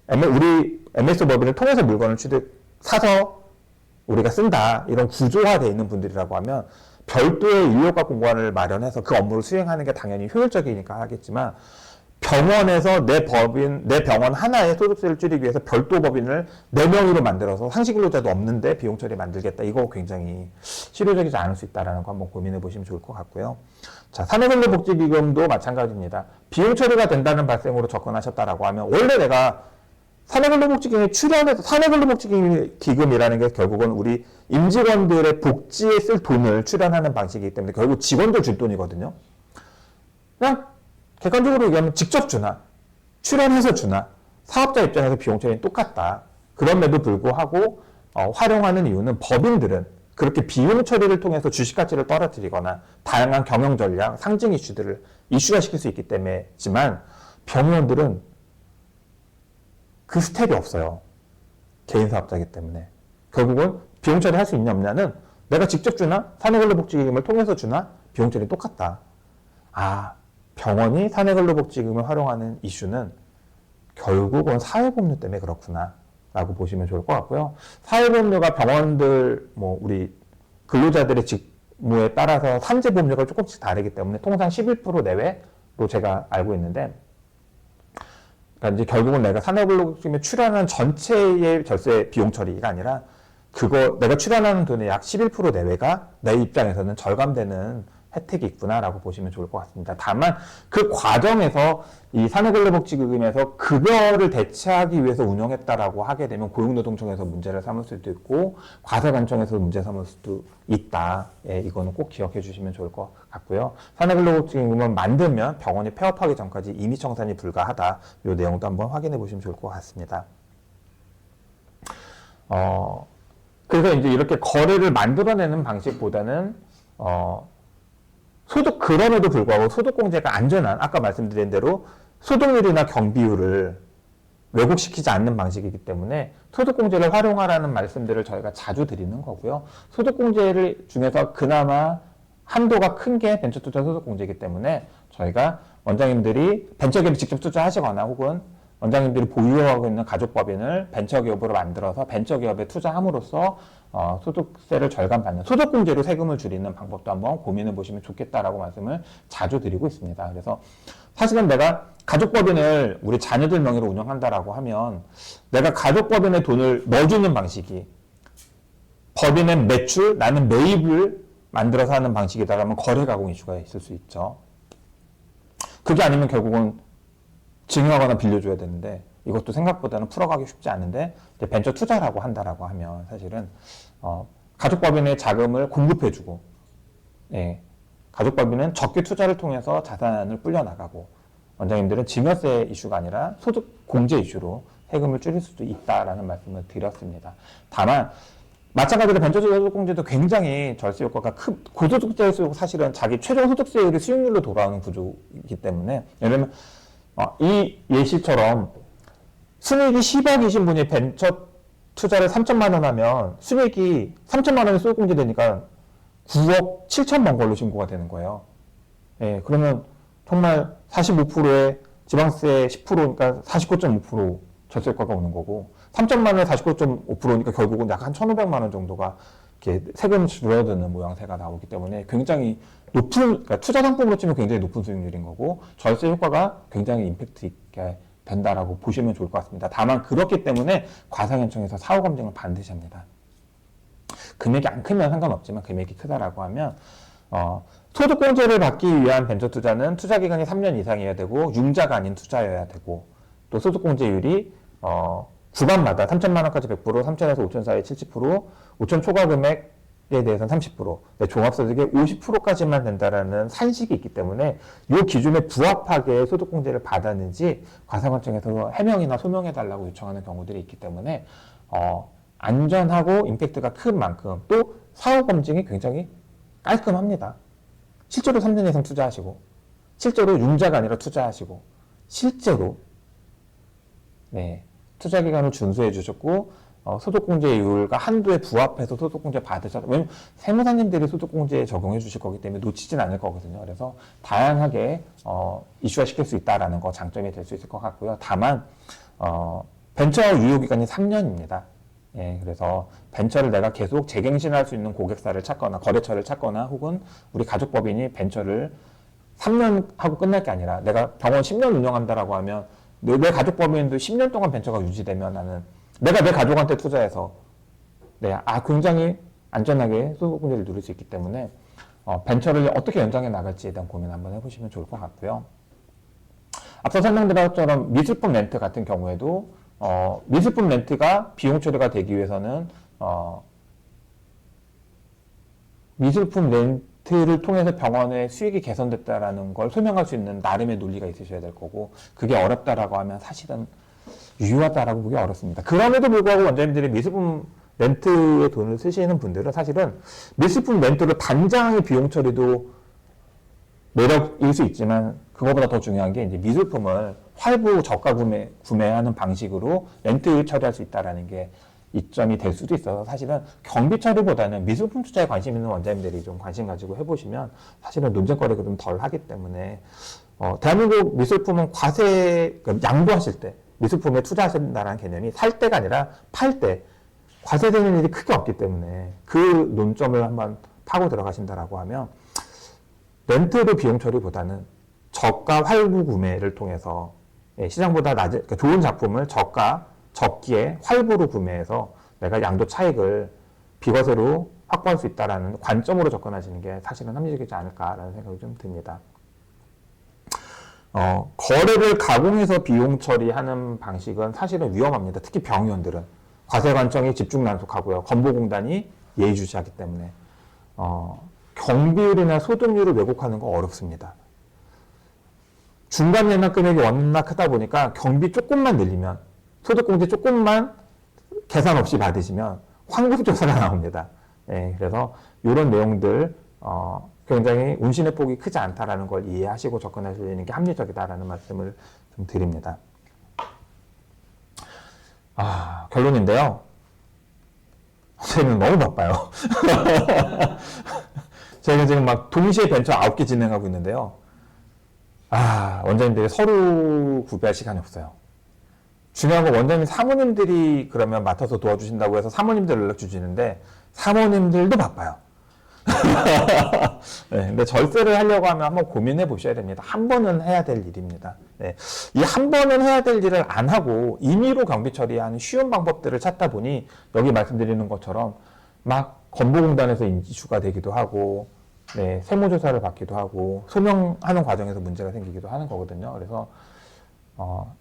우리 MSO 법인을 통해서 물건을 사서 우리가 쓴다. 이런 구조화되어 있는 분들이라고 하면 별도의 인력과 공간을 마련해서 그 업무를 수행하는 게 당연히 효율적이니까 하겠지만 병원에서 내 병원 하나의 소득세를 줄이기 위해서 별도 법인을 4명으로 만들어서 상시근로자도 없는데 비용 처리 만들겠다. 이거 굉장히 실효적이지 않을 수 있다는 거 한번 고민해 보시면 좋을 것 같고요. 자, 사내근로복지기금도 마찬가지입니다. 비용 처리가 된다는 발생으로 접근하셨다라고 하면 원래 내가 사내근로복지기금에 출연해서 사내근로복지기금이라는 게 결국은 우리 임직원들의 복지에 쓸 돈을 출연하는 방식이기 때문에 결국 직원들 줄 돈이거든요. 그냥 객관적으로 얘기하면 직접 주나 출연해서 주나 사업자 입장에서 비용 처리는 똑같다. 그럼에도 불구하고 활용하는 이유는 법인들은 그렇게 비용 처리를 통해서 주식 가치를 떨어뜨리거나 다양한 경영 전략, 상징 이슈들을 이슈화시킬 수 있기 때문이지만 병원들은 그 스텝이 없어요. 개인 사업자이기 때문에. 결국은 비용 처리할 수 있냐 없냐는 내가 직접 주나 사내근로복지기금을 통해서 주나 비용 처리는 똑같다. 병원이 사내근로복지금을 활용하는 이슈는 결국은 사회보험료 때문에 그렇구나 라고 보시면 좋을 것 같고요. 사회보험료가 병원들 우리 근로자들의 직무에 따라서 산재보험료가 조금씩 다르기 때문에 통상 11% 내외로 제가 알고 있는데, 그러니까 이제 결국은 내가 사내근로복지금에 출연한 전체의 절세 비용 처리가 아니라 내가 출연하는 돈의 약 11% 내외가 내 입장에서는 절감되는 혜택이 있구나라고 보시면 좋을 것 같습니다. 다만 그 과정에서 이 사내근로복지금에서 급여를 대체하기 위해서 운영했다라고 하게 되면 고용노동청에서 문제를 삼을 수도 있고 과세관청에서 문제 삼을 수도 있다. 이거는 꼭 기억해 주시면 좋을 것 같고요. 사내근로복지금은 만들면 병원이 폐업하기 전까지 임의청산이 불가하다. 이 내용도 한번 확인해 보시면 좋을 것 같습니다. 그래서 이제 이렇게 거래를 만들어내는 방식보다는 그럼에도 불구하고 소득공제가 안전한, 아까 말씀드린 대로 소득률이나 경비율을 왜곡시키지 않는 방식이기 때문에 소득공제를 활용하라는 말씀들을 저희가 자주 드리는 거고요. 소득공제를 중에서 그나마 한도가 큰 게 벤처투자 소득공제이기 때문에 저희가 원장님들이 벤처기업에 직접 투자하시거나 혹은 원장님들이 보유하고 있는 가족법인을 벤처기업으로 만들어서 벤처기업에 투자함으로써 소득세를 절감받는 소득공제로 세금을 줄이는 방법도 한번 고민해 보시면 좋겠다라고 말씀을 자주 드리고 있습니다. 그래서 사실은 내가 가족법인을 우리 자녀들 명의로 운영한다라고 하면 내가 가족법인에 돈을 넣어주는 방식이 법인의 매출, 나는 매입을 만들어서 하는 방식이다 하면 거래가공 이슈가 있을 수 있죠. 그게 아니면 결국은 증여하거나 빌려줘야 되는데 이것도 생각보다는 풀어가기 쉽지 않은데 벤처 투자라고 한다라고 하면 사실은 가족법인의 자금을 공급해주고 가족법인은 적게 투자를 통해서 자산을 불려나가고 원장님들은 증여세 이슈가 아니라 소득 공제 이슈로 세금을 줄일 수도 있다라는 말씀을 드렸습니다. 다만 마찬가지로 벤처투자 소득공제도 굉장히 절세 효과가 큰 고소득자일수록 사실은 자기 최종 소득세율이 수익률로 돌아오는 구조이기 때문에 예를 들면 이 예시처럼 순이익이 10억이신 분이 벤처 투자를 3천만 원 하면 순이익이 3천만 원이 소득공제 되니까 9억 7천만 걸로 신고가 되는 거예요. 그러면 정말 45%의 지방세 10%니까 49.5% 절세 효과가 오는 거고 3천만 원에 49.5%니까 결국은 약 한 1,500만 원 정도가 이렇게 세금 줄어드는 모양새가 나오기 때문에 굉장히 높은, 그러니까 투자 상품으로 치면 굉장히 높은 수익률인 거고 절세 효과가 굉장히 임팩트 있게 된다라고 보시면 좋을 것 같습니다. 다만 그렇기 때문에 과세관청에서 사후 검증을 반드시 합니다. 금액이 안 크면 상관없지만 금액이 크다라고 하면 소득공제를 받기 위한 벤처 투자는 투자 기간이 3년 이상이어야 되고 융자가 아닌 투자여야 되고 또 소득공제율이 구간마다 3천만 원까지 100%, 3천에서 5천 사이 70%, 5천 초과 금액에 대해서는 30%, 종합소득의 50%까지만 된다라는 산식이 있기 때문에 이 기준에 부합하게 소득공제를 받았는지 과세관청에서 해명이나 소명해달라고 요청하는 경우들이 있기 때문에 안전하고 임팩트가 큰 만큼 또 사후 검증이 굉장히 깔끔합니다. 실제로 3년 이상 투자하시고 실제로 융자가 아니라 투자하시고 실제로 투자 기간을 준수해 주셨고 소득공제율과 한도에 부합해서 소득공제 받으셨다. 왜냐면 세무사님들이 소득공제에 적용해 주실 거기 때문에 놓치진 않을 거거든요. 그래서 다양하게 이슈화 시킬 수 있다라는 거 장점이 될 수 있을 것 같고요. 다만 벤처 유효 기간이 3년입니다. 그래서 벤처를 내가 계속 재갱신할 수 있는 고객사를 찾거나 거래처를 찾거나 혹은 우리 가족법인이 벤처를 3년 하고 끝날 게 아니라 내가 병원 10년 운영한다라고 하면 내 가족법인도 10년 동안 벤처가 유지되면 나는 내가 내 가족한테 투자해서 굉장히 안전하게 소득공제를 누릴 수 있기 때문에 벤처를 어떻게 연장해 나갈지에 대한 고민 한번 해보시면 좋을 것 같고요. 앞서 설명드린 것처럼 미술품 렌트 같은 경우에도 미술품 렌트가 비용 처리가 되기 위해서는 미술품 렌트를 통해서 병원의 수익이 개선됐다라는 걸 설명할 수 있는 나름의 논리가 있으셔야 될 거고 그게 어렵다라고 하면 사실은 유효하다라고 보기 어렵습니다. 그럼에도 불구하고 원장님들이 미술품 렌트에 돈을 쓰시는 분들은 사실은 미술품 렌트로 단장의 비용 처리도 매력일 수 있지만 그거보다 더 중요한 게 이제 미술품을 할부 저가 구매하는 방식으로 렌트 처리할 수 있다라는 게 이점이 될 수도 있어서 사실은 경비 처리보다는 미술품 투자에 관심 있는 원장님들이 좀 관심 가지고 해보시면 사실은 논쟁거리가 좀 덜 하기 때문에 대한민국 미술품은 양도하실 때 미술품에 투자하신다는 개념이 살 때가 아니라 팔 때 과세되는 일이 크게 없기 때문에 그 논점을 한번 파고 들어가신다라고 하면 렌트로 비용 처리보다는 저가 할부 구매를 통해서 시장보다 낮은 그러니까 좋은 작품을 적기에 할부로 구매해서 내가 양도 차익을 비과세로 확보할 수 있다라는 관점으로 접근하시는 게 사실은 합리적이지 않을까라는 생각이 좀 듭니다. 거래를 가공해서 비용 처리하는 방식은 사실은 위험합니다. 특히 병의원들은 과세관청이 집중 단속하고요. 건보공단이 예의주시하기 때문에 경비율이나 소득률을 왜곡하는 거 어렵습니다. 중간 예납 금액이 워낙 크다 보니까 경비 조금만 늘리면 소득공제 조금만 계산 없이 받으시면 환급조사가 나옵니다. 그래서 이런 내용들 굉장히 운신의 폭이 크지 않다라는 걸 이해하시고 접근하시는 게 합리적이다라는 말씀을 좀 드립니다. 결론인데요. 저희는 너무 바빠요. 저희가 지금 막 동시에 벤처 9개 진행하고 있는데요. 원장님들이 서류 구비할 시간이 없어요. 중요한 건 원장님 사모님들이 그러면 맡아서 도와주신다고 해서 사모님들 연락 주시는데 사모님들도 바빠요. 근데 절세를 하려고 하면 한번 고민해 보셔야 됩니다. 한 번은 해야 될 일입니다. 이 한 번은 해야 될 일을 안 하고 임의로 경비 처리하는 쉬운 방법들을 찾다 보니 여기 말씀드리는 것처럼 막 건보공단에서 인지추가 되기도 하고 세무조사를 받기도 하고 소명하는 과정에서 문제가 생기기도 하는 거거든요. 그래서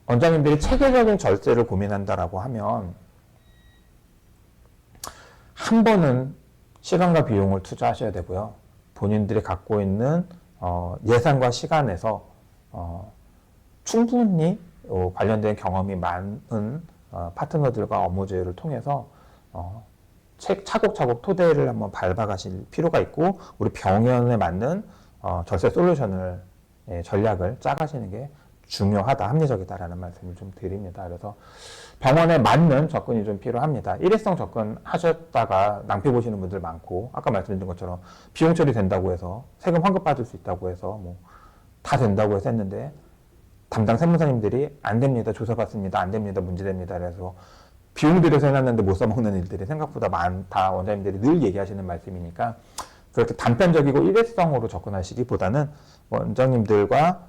원장님들이 체계적인 절세를 고민한다라고 하면 한 번은 시간과 비용을 투자하셔야 되고요. 본인들이 갖고 있는 예산과 시간에서 충분히 관련된 경험이 많은 파트너들과 업무 조율을 통해서 차곡차곡 토대를 한번 밟아가실 필요가 있고 우리 병원에 맞는 절세 솔루션을 전략을 짜가시는 게 중요하다, 합리적이다라는 말씀을 좀 드립니다. 그래서 병원에 맞는 접근이 좀 필요합니다. 일회성 접근 하셨다가 낭패 보시는 분들 많고 아까 말씀드린 것처럼 비용 처리 된다고 해서 세금 환급 받을 수 있다고 해서 다 된다고 해서 했는데 담당 세무사님들이 안 됩니다, 조사 받습니다, 안 됩니다, 문제됩니다. 그래서 비용 들여서 해놨는데 못 써먹는 일들이 생각보다 많다. 원장님들이 늘 얘기하시는 말씀이니까 그렇게 단편적이고 일회성으로 접근하시기보다는 원장님들과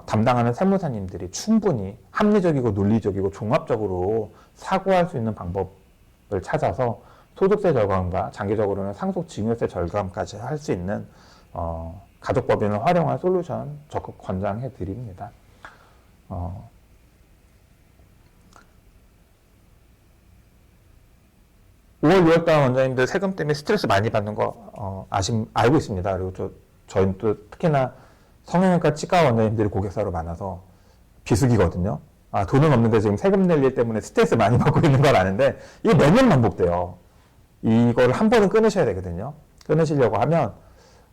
담당하는 세무사님들이 충분히 합리적이고 논리적이고 종합적으로 사고할 수 있는 방법을 찾아서 소득세 절감과 장기적으로는 상속증여세 절감까지 할 수 있는 가족법인을 활용한 솔루션 적극 권장해 드립니다. 5월, 6월달 원장님들 세금 때문에 스트레스 많이 받는 거 알고 있습니다. 그리고 저희는 또 특히나 성형외과 치과 원장님들이 고객사로 많아서 비수기거든요. 돈은 없는데 지금 세금 낼 일 때문에 스트레스 많이 받고 있는 걸 아는데 이게 매년 반복돼요. 이걸 한 번은 끊으셔야 되거든요. 끊으시려고 하면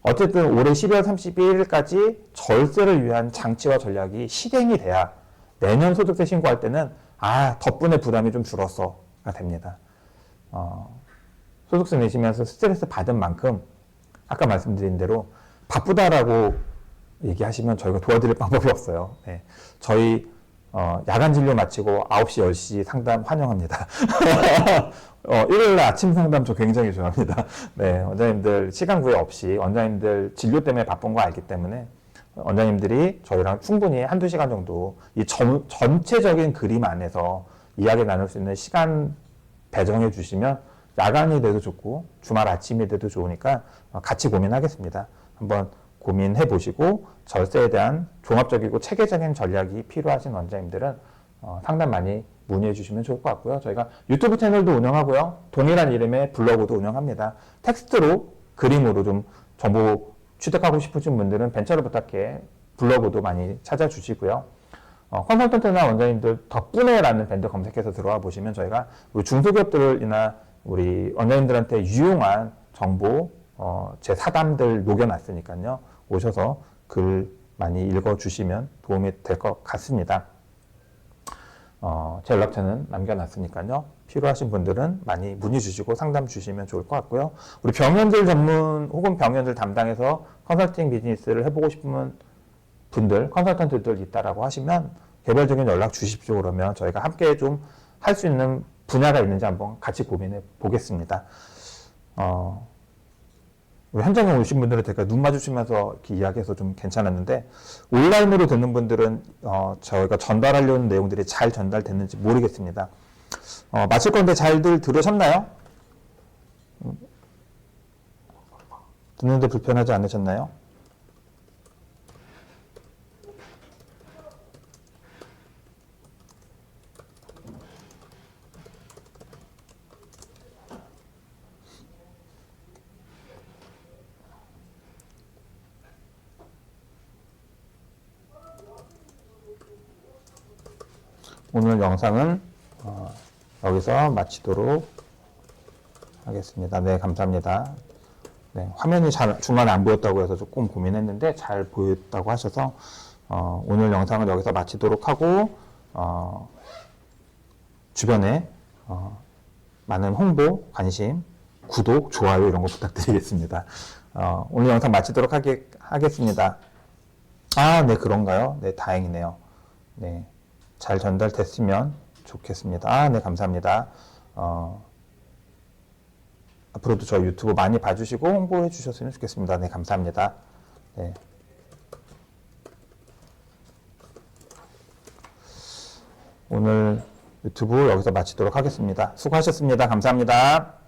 어쨌든 올해 12월 31일까지 절세를 위한 장치와 전략이 실행이 돼야 내년 소득세 신고할 때는 덕분에 부담이 좀 줄었어가 됩니다. 소득세 내시면서 스트레스 받은 만큼 아까 말씀드린 대로 바쁘다라고 얘기하시면 저희가 도와드릴 방법이 없어요. 네. 저희 야간 진료 마치고 9시, 10시 상담 환영합니다. 일요일 날 아침 상담 저 굉장히 좋아합니다. 네, 원장님들 시간 구애 없이 원장님들 진료 때문에 바쁜 거 알기 때문에 원장님들이 저희랑 충분히 한두 시간 정도 이 전체적인 그림 안에서 이야기 나눌 수 있는 시간 배정해 주시면 야간이 돼도 좋고 주말 아침이 돼도 좋으니까 같이 고민하겠습니다. 한번 고민해 보시고 절세에 대한 종합적이고 체계적인 전략이 필요하신 원장님들은 상담 많이 문의해 주시면 좋을 것 같고요. 저희가 유튜브 채널도 운영하고요. 동일한 이름의 블로그도 운영합니다. 텍스트로 그림으로 좀 정보 취득하고 싶으신 분들은 벤처를 부탁해 블로그도 많이 찾아주시고요. 컨설턴트나 원장님들 덕분에라는 밴드 검색해서 들어와 보시면 저희가 우리 중소기업들이나 우리 원장님들한테 유용한 정보 제 사담들 녹여놨으니까요. 오셔서 글 많이 읽어주시면 도움이 될 것 같습니다. 제 연락처는 남겨놨으니까요. 필요하신 분들은 많이 문의 주시고 상담 주시면 좋을 것 같고요. 우리 병원들 전문 혹은 병원들 담당해서 컨설팅 비즈니스를 해보고 싶은 분들, 컨설턴트들 있다라고 하시면 개별적인 연락 주십시오. 그러면 저희가 함께 좀 할 수 있는 분야가 있는지 한번 같이 고민해 보겠습니다. 우리 현장에 오신 분들은 제가 눈 마주치면서 이렇게 이야기해서 좀 괜찮았는데 온라인으로 듣는 분들은 저희가 전달하려는 내용들이 잘 전달됐는지 모르겠습니다. 마칠 건데 잘들 들으셨나요? 듣는데 불편하지 않으셨나요? 오늘 영상은 여기서 마치도록 하겠습니다. 네, 감사합니다. 네, 화면이 중간에 안 보였다고 해서 조금 고민했는데 잘 보였다고 하셔서 오늘 영상은 여기서 마치도록 하고 주변에 많은 홍보, 관심, 구독, 좋아요 이런 거 부탁드리겠습니다. 오늘 영상 마치도록 하겠습니다. 네, 그런가요? 네, 다행이네요. 네. 잘 전달됐으면 좋겠습니다. 네, 감사합니다. 앞으로도 저희 유튜브 많이 봐주시고 홍보해 주셨으면 좋겠습니다. 네, 감사합니다. 네. 오늘 유튜브 여기서 마치도록 하겠습니다. 수고하셨습니다. 감사합니다.